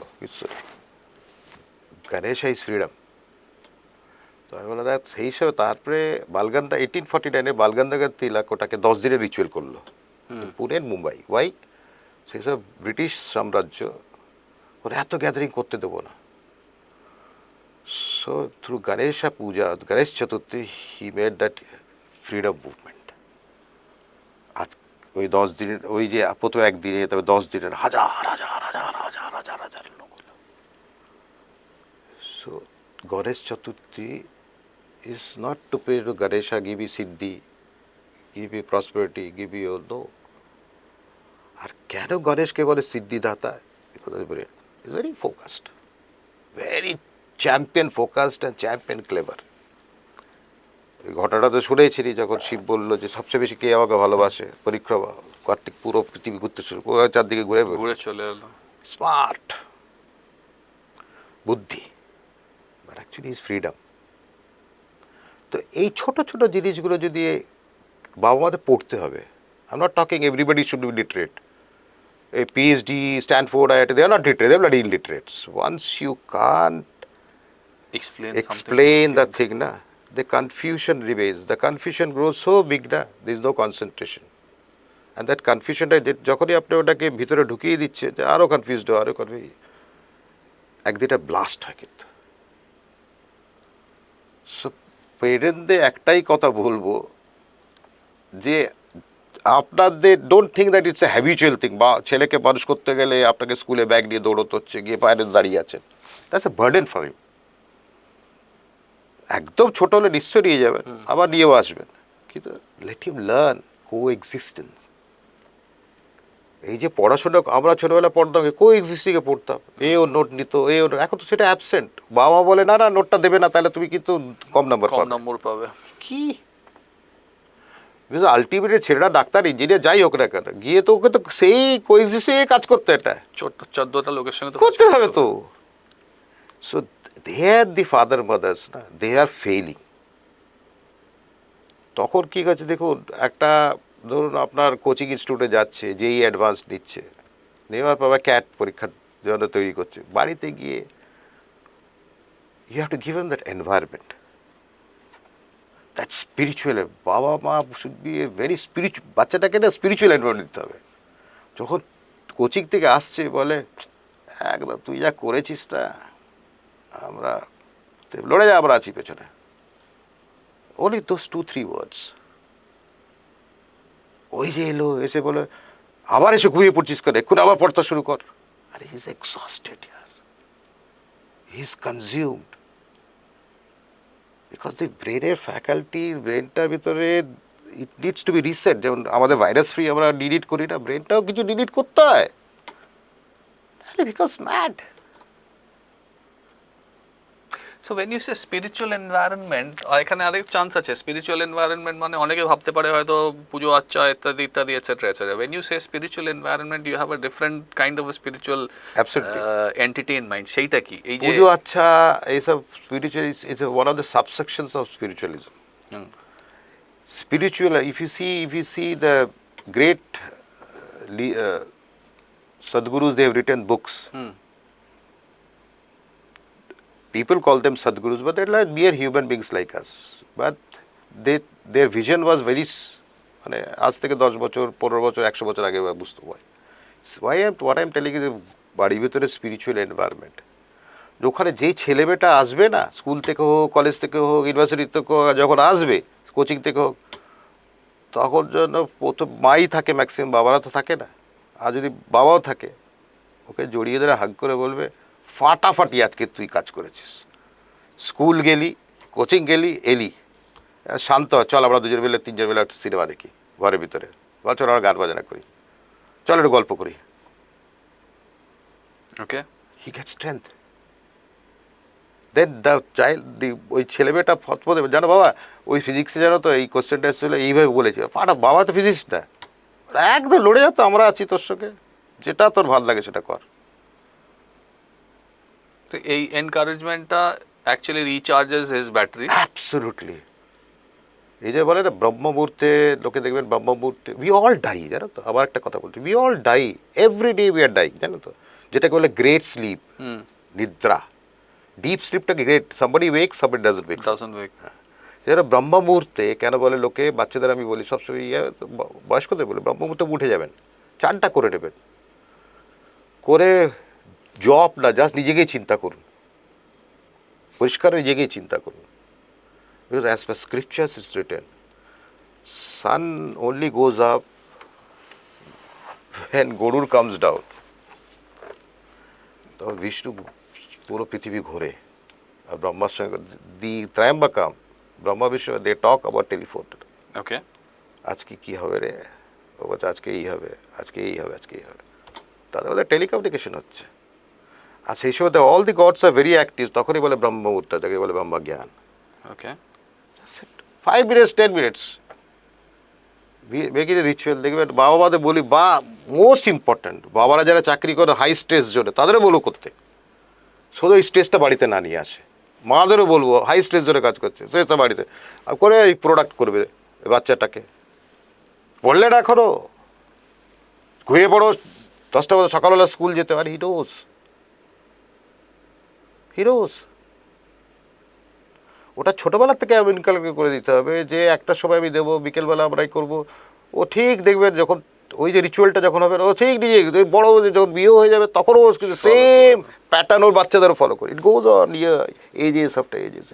Speaker 1: গণেশা ইজ ফ্রিডম তো আমি বললাম দেখ সেই হিসাবে তারপরে বালগান্দা 1849-এ বালগান্দাগার তিলক ওটাকে 10 দিনের রিচুয়াল করলো পুনে মুম্বাই ওয়াই সেই সব ব্রিটিশ সাম্রাজ্য ওরা এত গ্যাদারিং করতে দেবো না so through Ganesha Puja Ganesh Chaturthi he made that freedom movement ওই 10 দিনের ওই যে প্রথম একদিনে, তবে 10 দিনের হাজার হাজার হাজার হাজার হাজার হাজার লোক হলো। So Ganesh Chaturthi is not to pray to Ganesha, give you siddhi, give you prosperity, give you no. আর কেন গণেশকে বলে সিদ্ধিদাতা? Is very focused, very champion focused and champion clever. এই ঘটনাটা তো শুনেছিলি, যখন শিব বলল যে সবচেয়ে বেশি কে আমাকে ভালোবাসে, পরিক্রমা কার্তিক পুরো পৃথিবী ঘুরতে শুরু পুরো চারদিকে ঘুরে
Speaker 2: ঘুরে চলে এলো।
Speaker 1: স্মার্ট বুদ্ধি, বাট অ্যাকচুয়ালি ইজ ফ্রিডম। তো এই ছোট ছোট জিনিসগুলো যদি বাবা মাদের পড়তে হবে। I am not talking everybody should be literate. A PhD, Stanford, IIT, they are not literate, they are bloody illiterates. Once you can't explain the thing, na, the confusion remains. The confusion grows so big, na, there is no concentration. And that confusion, যখনই আপনি ওটাকে ভিতরে ঢুকিয়ে দিচ্ছে, যে আরও confused আরও confuse, একদিনটা blast হয় কিন্তু। সো পেরেন্টদের একটাই কথা বলবো যে আপনাদের don't think that it's a habitual thing, বা ছেলেকে মানুষ করতে গেলে আপনাকে স্কুলে ব্যাগ নিয়ে দৌড়তে হচ্ছে, গিয়ে প্যারেন্টস দাঁড়িয়ে আছেন, that's a burden for him. একদম ছোট হলে নিশ্চয় নিয়ে যাবেন, আবার নিয়েও আসবেন, কিন্তু লেট হিম লার্ন কো এক্সিস্টেন্স। এই যে পড়াশোনা আমরা ছোটবেলা পড়তাম, কো এক্সিস্টিংয়ে পড়তাম, এ ও নোট নিত, এ ও, এখন তো সেটা অ্যাবসেন্ট। বাবা বলে না না নোটটা দেবে না, তাহলে তুমি কিন্তু কম নম্বর
Speaker 2: পাবে।
Speaker 1: কি আলটিমেটলি ছেলেটা ডাক্তার ইঞ্জিনিয়ার যাই হোক না কেন, গিয়ে তো ওকে তো সেই কোএক্সিস্টিংয়ে কাজ করতে, এটা
Speaker 2: 14টা লোকের সঙ্গে
Speaker 1: করতে হবে তো। So they are the father mothers, না, দে আর ফেইলিং। তখন কী হচ্ছে দেখুন, একটা ধরুন আপনার কোচিং ইনস্টিটিউটে যাচ্ছে, যেই অ্যাডভান্স নিচ্ছে, নেওয়ার পর ক্যাট পরীক্ষার জন্য তৈরি করছে, বাড়িতে গিয়ে you have to give him that environment, that spiritual. বাবা মা should be a very spiritual, বাচ্চাটাকে না স্পিরিচুয়াল এনভায়রনমেন্ট দিতে হবে। যখন কোচিং থেকে আসছে বলে একদম তুই যা করেছিস তা আমরা লড়ে যা, আমরা আছি পেছনে, only those 2-3 words। ওই যে এলো এসে বলে আবার এসে ঘুমিয়ে পড়ছিস কেন, এক্ষুনি আবার পড়তে শুরু কর। আরে হি ইজ এক্সস্টেড ইয়ার, he is consumed, because the ব্রেনের ফ্যাকাল্টি, ব্রেনটার ভিতরে it needs to be reset. যেমন আমাদের ভাইরাস ফ্রি আমরা ডিলিট করি না, ব্রেনটাও কিছু ডিলিট করতে হয়, তাহলে because mad.
Speaker 2: So when you say spiritual environment, এখানে আরেক চান্স আছে। স্পিরিচুয়াল এনভায়রনমেন্ট মানে অনেকে ভাবতে পারে হয়তো পুজো আচ্চা ইত্যাদি ইত্যাদি etcetera etcetera. When you say spiritual environment, you have a different kind of spiritual entity in mind. সেইটা কি? এই যে
Speaker 1: পুজো আচ্ছা এইসব spiritual is one of the subsections of spiritualism. Spiritual, if you see the great Sadgurus, they have written books. People call them Sadgurus, but they're like mere human beings like us. But their vision was very, মানে আজ থেকে 10 বছর 15 বছর 100 বছর আগে বুঝতে হয়। What I'm telling you, বাড়ির ভিতরে স্পিরিচুয়াল এনভায়রনমেন্ট, ওখানে যেই ছেলেমেয়েটা আসবে না, স্কুল থেকে হোক, কলেজ থেকে হোক, ইউনিভার্সিটি থেকে হোক, যখন আসবে কোচিং থেকে হোক, তখন যেন প্রথম মাই থাকে, ম্যাক্সিমাম বাবারা তো থাকে না। আর যদি বাবাও থাকে, ওকে জড়িয়ে ধরে হাগ করে বলবে ফাটাফাটি আজকে তুই কাজ করেছিস, স্কুল গেলি, কোচিং গেলি, এলি, শান্ত চল আমরা দুজন মিলে 3জন মিলে একটা সিনেমা দেখি ঘরের ভিতরে, বা চল আমরা গান বাজনা করি, চল একটু গল্প করি।
Speaker 2: Okay,
Speaker 1: he get strength. Then the child, ওই ছেলেমেয়েটা ফতফ দেবে, জানো বাবা ওই ফিজিক্সে জানো তো এই কোশ্চেনটা এসেছিল, এইভাবে বলেছে, ফাটা বাবা তো ফিজিক্স না, একদম লড়ে যেত, আমরা আছি তোর সঙ্গে, যেটা তোর ভালো লাগে সেটা কর।
Speaker 2: তো এই এনকারেজমেন্টটা অ্যাকচুয়ালি রিচার্জেস হিজ ব্যাটারি।
Speaker 1: অ্যাবসলিউটলি। এই যে বলে না ব্রহ্ম মুহূর্তে, লোকে দেখবেন ব্রহ্ম মুহূর্তে, উই অল ডাই, জানো তো, আবার একটা কথা বলছি, we all die, every day we are die, জানো তো, যেটাকে বলে গ্রেট স্লিপ, নিদ্রা, ডিপ স্লিপটাকে great, somebody wake, somebody doesn't wake. যেটা ব্রহ্ম মুহূর্তে কেন বলে লোকে, বাচ্চাদের আমি বলি সবসময়, বয়স্কদের বলি ব্রহ্ম মুহূর্তে উঠে যাবেন, চানটা করে নেবেন, করে জব না, জাস্ট নিজেকেই চিন্তা করুন, পরিষ্কার নিজেকেই চিন্তা করুন। Because as per scriptures is written, sun only goes up when গরুর comes down, তখন বিষ্ণু পুরো পৃথিবী ঘোরে আর ব্রহ্মার সঙ্গে দি ত্রয়ম্বকম ব্রহ্মা বিষ্ণু দে টক অ্যাবাউট টেলিফোন।
Speaker 2: ওকে,
Speaker 1: আজকে কি হবে রে, ও বলছে আজকে এই হবে, আজকে এই হবে, আজকে এই হবে, তাদের মধ্যে টেলিকমিউনিকেশন হচ্ছে। আর সেই সময় all the gods are very active, তখনই বলে ব্রহ্ম মুহূর্ত, যাকে বলে ব্রহ্ম জ্ঞান।
Speaker 2: Okay,
Speaker 1: 5 minutes 10 minutes make it a ritual. দেখবেন বাবা মাদের বলি, বা মোস্ট ইম্পর্ট্যান্ট বাবারা যারা চাকরি করে হাই স্ট্রেস জোনে তাদেরও বলো করতে, শুধু এই স্ট্রেসটা বাড়িতে না নিয়ে আসে। মাদেরও বলবো হাই স্ট্রেস জোনে কাজ করছে, স্ট্রেসটা বাড়িতে আর করে এই প্রোডাক্ট করবে বাচ্চাটাকে। বললে না এখনো ঘুমিয়ে পড়ো, 10টা বাজে সকালবেলা স্কুল যেতে পারে, হিরোজ হিরোজ। ওটা ছোটোবেলার থেকে আমি ইনকালকে করে দিতে হবে যে একটা সময় আমি দেবো, বিকেলবেলা আমরাই করবো। ও ঠিক দেখবেন যখন ওই যে রিচুয়ালটা যখন হবে, ও ঠিক নিজে ওই বড়ো যখন বিয়ে হয়ে যাবে তখনও ও কিন্তু সেম প্যাটার্ন ওর বাচ্চাদেরও ফলো করে। It goes on ages after ages.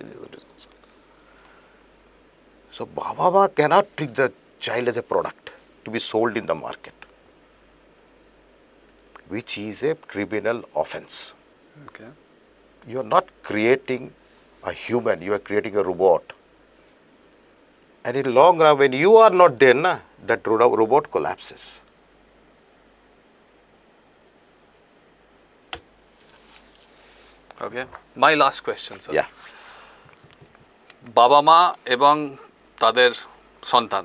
Speaker 1: So বাবা মা can't treat the child as a product to be sold in the market, which is a criminal offense.
Speaker 2: Okay,
Speaker 1: You are not creating a human, you are creating a robot. And in long run, when you are not there, na, that robot collapses.
Speaker 2: Okay, my last question sir.
Speaker 1: Yeah.
Speaker 2: বাবা মা এবং তাদের সন্তান,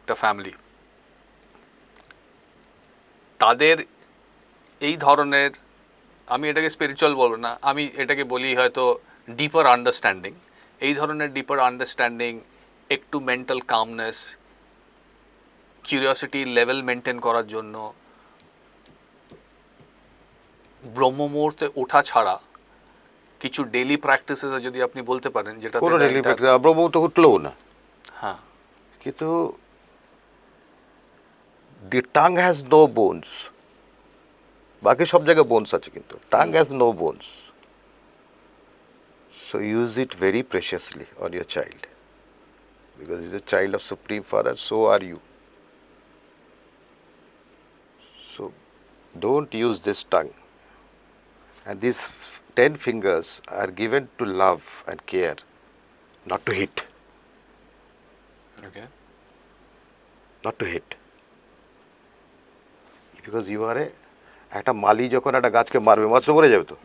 Speaker 2: একটা family, তাদের এই ধরনের, আমি এটাকে স্পিরিচুয়াল বলবো না, আমি এটাকে বলি হয়তো ডিপার আন্ডারস্ট্যান্ডিং, এই ধরনের ডিপার আন্ডারস্ট্যান্ডিং, একটু mental calmness, curiosity level maintain করার জন্য ব্রহ্ম মুহূর্তে ওঠা ছাড়া কিছু ডেইলি প্র্যাকটিসেস যদি আপনি বলতে পারেন, যেটা
Speaker 1: কোনো ডেলি ব্রহ্ম তো উঠলেও না,
Speaker 2: হ্যাঁ,
Speaker 1: কিন্তু the tongue has no bones, বাকি সব জায়গায় বোনস আছে কিন্তু tongue has no bones. So use it very preciously on your child, because is a child of supreme father, so are you. So don't use this tongue. And these 10 fingers are given to love and care, not to hit.
Speaker 2: Okay,
Speaker 1: Not to hit. Because you are একটা মালি যখন একটা গাছকে মারবে, মাছ মরে যাবে তো।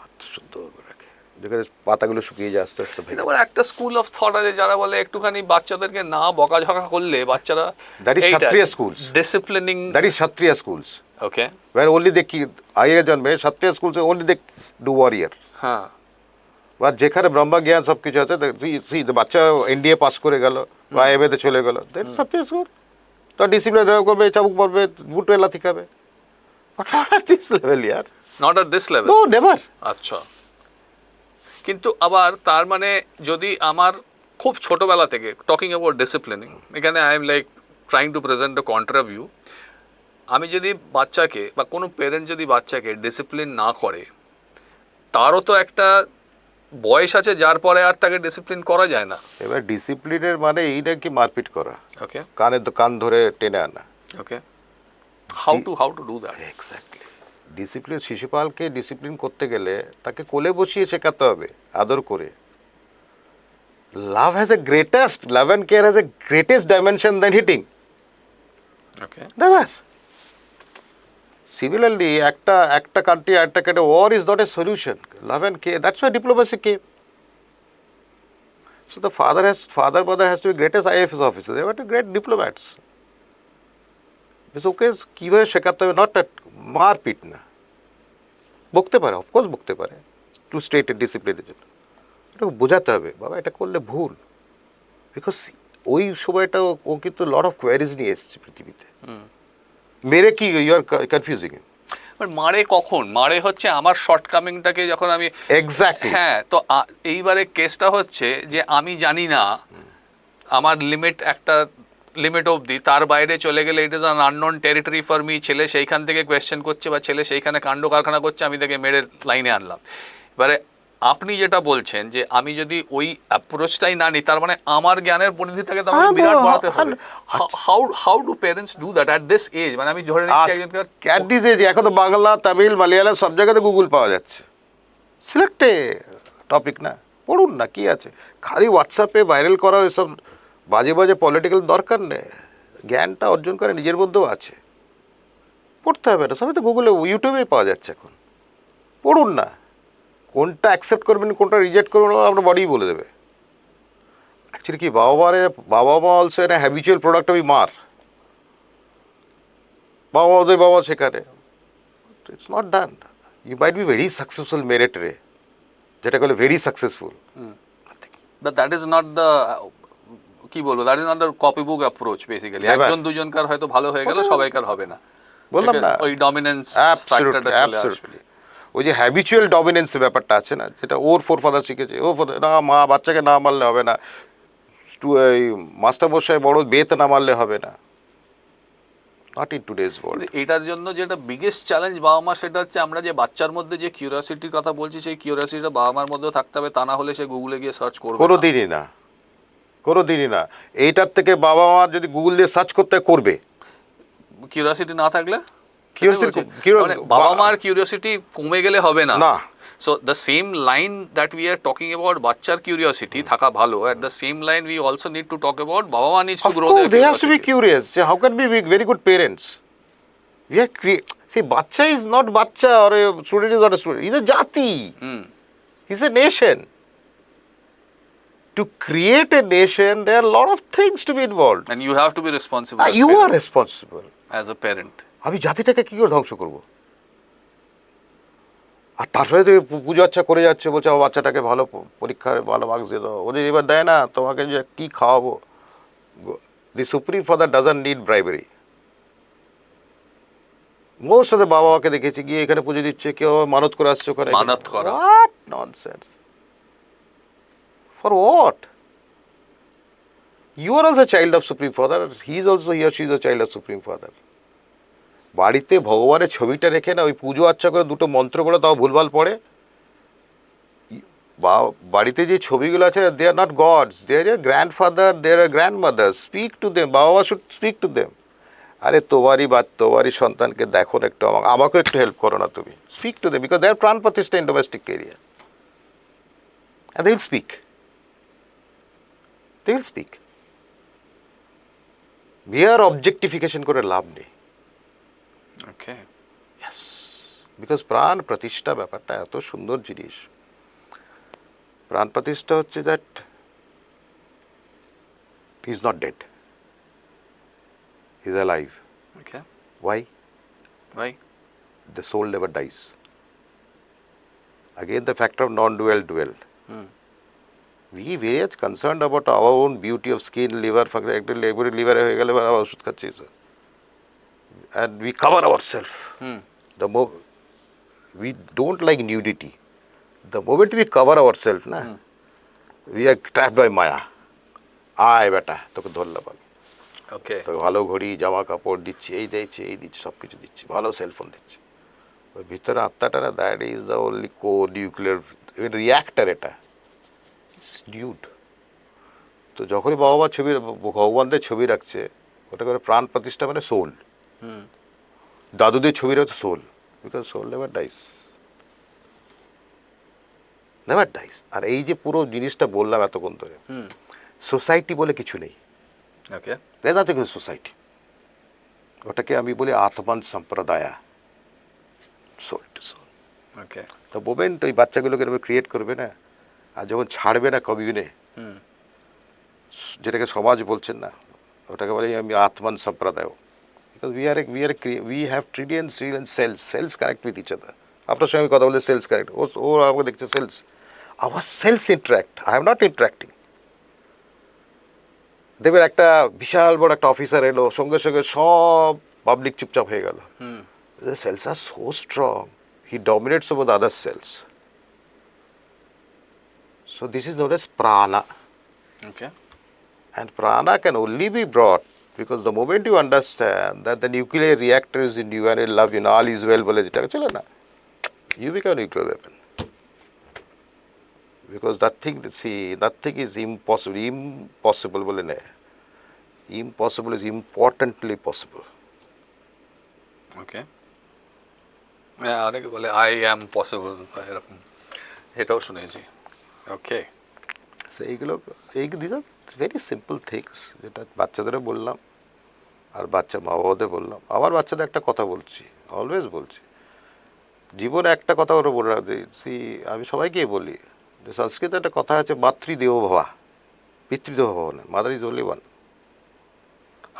Speaker 1: এত সুন্দর করে রাখে, যেখানে পাতাগুলো শুকিয়ে যায় আস্তে আস্তে ভেঙে।
Speaker 2: আবার একটা স্কুল অফ থট আছে যারা বলে একটুখানি বাচ্চাদেরকে না বকাঝকা করলে বাচ্চারা,
Speaker 1: That is Kshatriya schools.
Speaker 2: ডিসিপ্লিনিং,
Speaker 1: That is Kshatriya schools.
Speaker 2: Okay,
Speaker 1: Where only they আগে জন্মে Kshatriya schools only they do warrior.
Speaker 2: হ্যাঁ,
Speaker 1: বা যেখানে ব্রহ্ম জ্ঞান সব কিছু আছে, বাচ্চা এনডিএ পাস করে গেল বা এমএতে চলে গেল, সবচেয়ে স্কুল তো ডিসিপ্লিন করবে, চাবুক পড়বে, বুট লাথি খাবে। দিস লেভেল ইয়ার,
Speaker 2: not at this level.
Speaker 1: No never.
Speaker 2: আচ্ছা, কিন্তু আবার তার মানে যদি আমার খুব ছোটবেলা থেকে, টকিং অ্যাবাউট ডিসিপ্লিনিং, এখানে I am like trying to present a contra view, আমি যদি বাচ্চাকে বা কোনো প্যারেন্ট যদি বাচ্চাকে ডিসিপ্লিন না করে, তারও তো একটা বয়স আছে যার পরে আর তাকে ডিসিপ্লিন করা যায় না।
Speaker 1: এবার ডিসিপ্লিনের মানে এই নাকি মারপিট করা,
Speaker 2: ওকে,
Speaker 1: কান ধরে টেনে আনা।
Speaker 2: Okay, how to do that?
Speaker 1: Exactly. Discipline, শিশুপালকে ডিসিপ্লিন করতে গেলে তাকে কোলে বসিয়ে শেখাতে হবে আদর করে। Love has a greatest, love and care has a greatest dimension than hitting.
Speaker 2: Okay,
Speaker 1: never. Similarly, একটা country, war is not a solution. Love and care. That's why diplomacy came. So the mother has to be greatest IAS officer. They were to great diplomats. It's okay. কিভাবে শেখাতে হবে, not at মারপিট না। বকতে পারে, of course বকতে পারে, two state ডিসিপ্লিনের জন্য। এটা বোঝাতে হবে বাবা এটা করলে ভুল, বিকজ ওই সময়টা ও কিন্তু লট অফ কোয়ারিজ নিয়ে এসেছে পৃথিবীতে। মেরে কি, ইউ আর কনফিউজিং।
Speaker 2: মারে কখন? মারে হচ্ছে আমার শর্টকামিংটাকে যখন আমি,
Speaker 1: এক্স্যাক্টলি,
Speaker 2: হ্যাঁ। তো এইবারে কেসটা হচ্ছে যে আমি জানি না, আমার লিমিট একটা লিমিট অবধি, তার বাইরে চলে গেলে it is an unknown territory for me. ছেলে সেইখান থেকে কোয়েশ্চেন করছে বা ছেলে সেইখানে কাণ্ড কারখানা করছে, আমি তাকে মেরে লাইনে আনলাম। এবারে আপনি যেটা বলছেন যে আমি যদি ওই অ্যাপ্রোচটাই না নিই, তার মানে আমার জ্ঞানের পরিধি থেকে তো আমাকে বিরাট বাড়াতে হবে। How do parents do that at this age? মানে আমি ধরে নিচ্ছি একজনকে
Speaker 1: ক্যাট দিস এজ, এখন তো বাংলা, তামিল, মালয়ালম সব জায়গাতে গুগল পাওয়া যাচ্ছে। সিলেক্টে টপিক না, পড়ুন না, কি আছে? খালি হোয়াটসঅ্যাপে ভাইরাল করা এসব বাজে বাজে পলিটিক্যাল দরকার নেই। জ্ঞানটা অর্জন করে নিজের মধ্যেও আছে, পড়তে হবে না। সবই তো গুগলে, ইউটিউবেই পাওয়া যাচ্ছে এখন। পড়ুন না, কোনটা অ্যাকসেপ্ট করবেন কোনটা রিজেক্ট করবেন আপনার বডিই বলে দেবে। অ্যাকচুয়ালি কি, বাবা মা also an habitual product of মার। ওদের বাবা সেখানে, it's not done. You might be very successful মেরিটরে, যেটা বলে very successful.
Speaker 2: That is not the, কি বলবো, that is not the copy book approach basically. একজন দুজনকার হয়তো ভালো হয়ে গেল, সবাইকার হবে না।
Speaker 1: বললাম না,
Speaker 2: ওই ডমিনেন্স ফ্যাক্টরটা চলে আসবে।
Speaker 1: ওই যে হ্যাবিচুয়াল ডমিনেন্সের ব্যাপারটা আছে না, যেটা ওর ফাদার শিখেছে, ও না মা বাচ্চাকে না মারলে হবে না, এই মাস্টারমশাই বড় বেত না মারলে হবে না। Not in today's world.
Speaker 2: এটার জন্য যেটা বিগেস্ট চ্যালেঞ্জ বাবা মা, সেটা হচ্ছে আমরা যে বাচ্চার মধ্যে যে কিউরিয়াসিটির কথা বলছি, সেই কিউরিয়াসিটিটা বাবা মার মধ্যেও থাকতে হবে। তা না হলে সে গুগলে গিয়ে সার্চ করবে না।
Speaker 1: কোনোদিনই না, কোনোদিনই না। এইটার থেকে বাবা মা যদি গুগল দিয়ে সার্চ করতে করবে।
Speaker 2: কিউরিয়াসিটি না থাকলে,
Speaker 1: বাবা
Speaker 2: বাবা মার কিউরিয়াসিটি কমে গেলে হবে না।
Speaker 1: না।
Speaker 2: So the same line that we are talking about বাচ্চার কিউরিয়াসিটি থাকা ভালো, at the same line we also need to talk about বাবা মা needs to
Speaker 1: Of
Speaker 2: grow
Speaker 1: course,
Speaker 2: their
Speaker 1: they have to be
Speaker 2: curiosity.
Speaker 1: curious. How can we be very good parents? We are see, bacha is not bacha, or a student is not a student. He's a jati. He's a nation. To create a nation, there are a lot of things to be involved.
Speaker 2: And you have to be responsible as
Speaker 1: You
Speaker 2: parent,
Speaker 1: are responsible.
Speaker 2: as a parent.
Speaker 1: আমি জাতিটাকে কি করে ধ্বংস করব? আর তারপরে তো পুজো আচ্ছা করে যাচ্ছে, বলছে আমার বাচ্চাটাকে ভালো পরীক্ষায় ভালো মার্কস দিয়ে দাও। ওদের এবার দেয় না, তোমাকে যে কী খাওয়াবো। The supreme father doesn't need bribery. মোর সাথে বাবা মাকে দেখেছি গিয়ে এখানে পুজো দিচ্ছে, কেউ মানত করে আসছে ওখানে।
Speaker 2: মানত করা,
Speaker 1: what nonsense, for what? You are also child of supreme father, he is also, he আর she is a child of supreme father. বাড়িতে ভগবানের ছবিটা রেখে না ওই পুজো আচ্ছা করে দুটো মন্ত্র করে তাও ভুলভাল পড়ে। বা বাড়িতে যে ছবিগুলো আছে, they are not gods, they are a grandfather, they are a grandmother. Speak to them, বাবা মা শুড স্পিক টু দেম। আরে তোমারই সন্তানকে দেখো না একটু, আমাকেও একটু হেল্প করো না তুমি। Speak to them, because they are প্রাণ প্রতিষ্ঠা in domestic area, and they will speak. They will speak. mere objectification করে লাভ নেই।
Speaker 2: okay,
Speaker 1: yes, বিকজ প্রাণ প্রতিষ্ঠা ব্যাপারটা এত সুন্দর জিনিস। প্রাণ প্রতিষ্ঠা হচ্ছে that he is not dead, he is alive.
Speaker 2: okay,
Speaker 1: Why?
Speaker 2: why?
Speaker 1: The soul never dies. Again the factor of non-dual dual. We very much concerned about our own beauty of skin, liver, liver হয়ে গেলে আবার ওষুধ খাচ্ছি, and we cover ourselves. We don't like nudity. The moment we cover ourselves, na, we are trapped by Maya. আয় বেটা, তোকে ধরলাম আমি,
Speaker 2: okay,
Speaker 1: তোকে ভালো ঘড়ি, জামা কাপড় দিচ্ছি, এই দিচ্ছি, সব কিছু দিচ্ছি, ভালো সেলফোন দিচ্ছি। ওই ভিতরে আত্মাটা না, that is the only core nuclear reactor. এটা নিউড। তো যখনই বাবা মা ছবি, ভগবানদের ছবি রাখছে, ওটা করে প্রাণ প্রতিষ্ঠা মানে সোল। দাদুদের ছবি রাখছে soul, because soul never dies, never dies. আর এই যে পুরো জিনিসটা বললাম এতক্ষণ ধরে, সোসাইটি বলে কিছু নেই।
Speaker 2: okay,
Speaker 1: রেজা থেকে সোসাইটি, ওটাকে আমি বলি আত্মান সম্প্রদায়া, সোল টু সোল।
Speaker 2: okay,
Speaker 1: তো মোমেন্ট ওই বাচ্চাগুলোকে ক্রিয়েট করবে না, আর যখন ছাড়বে না কমিউনে, যেটাকে সমাজ বলছেন না, ওটাকে বলি আমি আত্মান সম্প্রদায়। Because we have trillion cells connect with each other. আপনার সঙ্গে কথা বলতে সেলস কানেক্ট, ও আমাকে দেখছে cells, our cells interact, I am not interacting. দেখবেন একটা বিশাল বড় একটা অফিসার এলো, সঙ্গে সঙ্গে সব পাবলিক চুপচাপ হয়ে গেল। Cells are so strong, he dominates over the other cells. So this is known as prana.
Speaker 2: okay,
Speaker 1: And prana can only be brought because the moment you understand that the nuclear reactor is in you and you love you, all is well, bole jeta chalo na, you become a nuclear weapon. because nothing is impossible বলে নেই, impossible is importantly possible.
Speaker 2: ওকে, হ্যাঁ, অনেকে বলে I am possible এরকম, এটাও শুনেছি। ওকে,
Speaker 1: এইগুলো this are very simple things, যেটা বাচ্চাদেরও বললাম আর বাচ্চা মা বাবাদের বললাম। আমার বাচ্চাদের একটা কথা বলছি, অলওয়েজ বলছি, জীবনে একটা কথা ওরা বলে রাখছি, আমি সবাইকেই বলি যে সংস্কৃতে একটা কথা আছে, মাতৃদেব ভবা, পিতৃদেব ভবা না, mother is only one.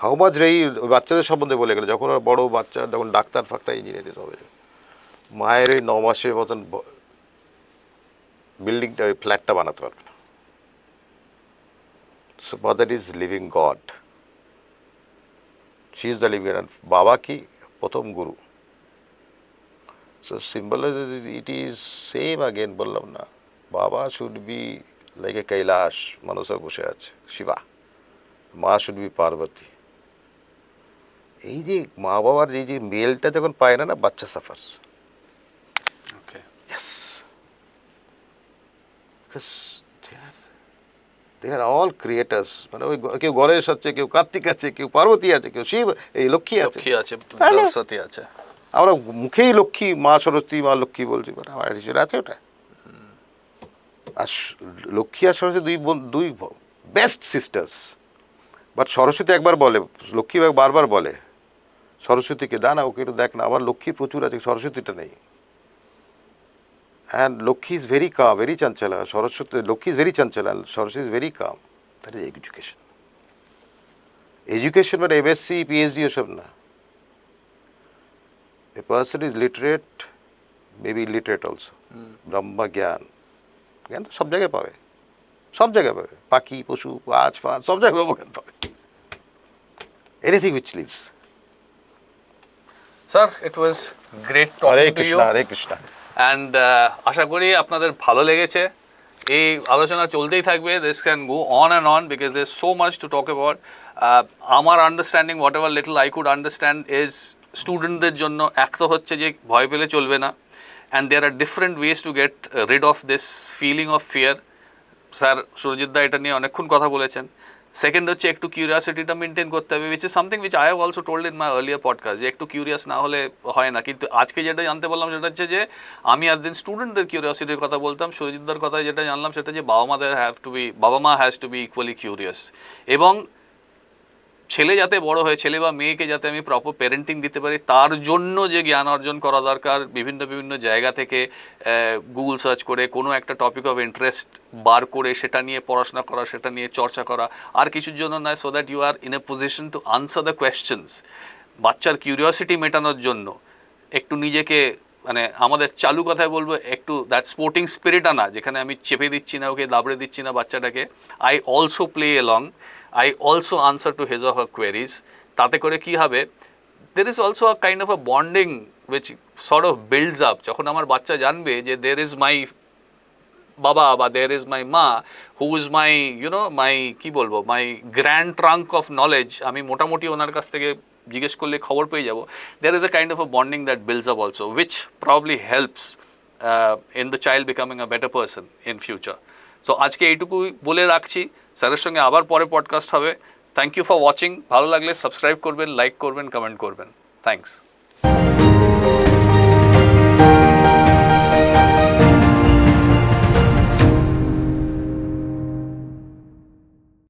Speaker 1: How much রেই বাচ্চাদের সম্বন্ধে বলে গেলে, যখন ওরা বড় বাচ্চা, যখন ডাক্তার ফাক্তার ইঞ্জিনিয়ারিং হবে, মায়ের এই 9 মাসের মতন বিল্ডিংটা, ওই ফ্ল্যাটটা বানাতে পারবে না। So mother is living god, she is the living, বাবা কি প্রথম গুরু। So symbol it is same again, বললাম না, বাবা should be like a Kailash, মানুষের বসে আছে শিবা, মা শুড বি পার্বতী। এই যে মা বাবার এই যে মেলটা যখন পায় না, বাচ্চা suffers.
Speaker 2: Okay,
Speaker 1: Yes. Because they are all creators. মানে ওই কেউ গণেশ আছে, কেউ কার্তিক আছে, কেউ পার্বতী আছে, কেউ শিব, এই লক্ষ্মী আছে।
Speaker 2: লক্ষ্মী আছে,
Speaker 1: তাই না?
Speaker 2: সরস্বতী আছে।
Speaker 1: আমরা মুখেই লক্ষ্মী, মা সরস্বতী, মা লক্ষ্মী বলছি, মানে আমার হিসেবে আছে ওটা। আর লক্ষ্মী আর সরস্বতী দুই বেস্ট সিস্টার্স। বাট সরস্বতী একবার বলে, লক্ষ্মী বারবার বলে সরস্বতীকে, দা না ওকে একটু দেখ না, আমার লক্ষ্মী প্রচুর আছে, সরস্বতীটা নেই। And Lokhi is very calm, very chanchala. Saraswati, Lokhi is very chanchala, and Saraswati is very calm. That is education. Education মানে MSc, PhD ওসব না। A person is literate, maybe illiterate also. ব্রহ্ম জ্ঞান, জ্ঞান তো সব জায়গায় পাবে, সব জায়গায় পাবে, পাখি, পশু, গাছ, ফাছ, সব জায়গায় ব্রহ্মজ্ঞান পাবে। Anything which lives.
Speaker 2: Sir, it was great
Speaker 1: Hare
Speaker 2: talking to you.
Speaker 1: Krishna, Hare Krishna.
Speaker 2: And আশা করি আপনাদের ভালো লেগেছে। এই আলোচনা চলতেই থাকবে, this can go on and on because there's so much to talk about. আমার understanding, whatever little I could understand is, স্টুডেন্টদের জন্য এক তো হচ্ছে যে ভয় পেলে চলবে না, and there are different ways to get rid of this feeling of fear. Sir Surajit da এটা নিয়ে অনেকক্ষণ কথা বলেছেন। সেকেন্ড হচ্ছে একটু কিউরিয়াসিটিটা মেনটেন করতে হবে, which is something which I have also told in my earlier podcast, যে একটু কিউরিয়াস না হলে হয় না। কিন্তু আজকে যেটা জানতে পারলাম সেটা হচ্ছে যে আমি একদিন স্টুডেন্টদের কিউরিয়াসিটির কথা বলতাম, সুরজিৎদার কথায় যেটা জানলাম সেটা যে বাবা মা has to be equally curious. এবং ছেলে যাতে বড় হয়, ছেলে বা মেয়েকে যাতে আমি প্রপার প্যারেন্টিং দিতে পারি, তার জন্য যে জ্ঞান অর্জন করা দরকার, বিভিন্ন জায়গা থেকে গুগল সার্চ করে কোনো একটা টপিক অফ ইন্টারেস্ট বার করে সেটা নিয়ে পড়াশোনা করা, সেটা নিয়ে চর্চা করা, আর কিছুর জন্য নয়, so that you are in a position to answer the questions. বাচ্চার কিউরিয়াসিটি মেটানোর জন্য একটু নিজেকে, মানে আমাদের চালু কথায় বলবো, একটু দ্যাট স্পোর্টিং স্পিরিট আনা, যেখানে আমি চেপে দিচ্ছি না, ওকে দাবড়ে দিচ্ছি না বাচ্চাটাকে। I also play along, I also answer to his or her queries. তাতে করে কি হবে, there is also a kind of a bonding which sort of builds up. যখন আমার বাচ্চা জানবে যে there is my বাবা বা there is my মা, who is my, you know, my কি বলবো, my grand trunk of knowledge, আমি মোটামুটি ওনার কাছ থেকে জিজ্ঞেস করলে খবর পেয়ে যাব, there is a kind of a bonding that builds up also, which probably helps in the child becoming a better person in future. So আজকে এইটুকু বলে রাখছি, স্যারের সঙ্গে আবার পরে পডকাস্ট হবে। Thank you for watching. ভালো লাগলে সাবস্ক্রাইব করবেন, লাইক করবেন, কমেন্ট করবেন। থ্যাংকস।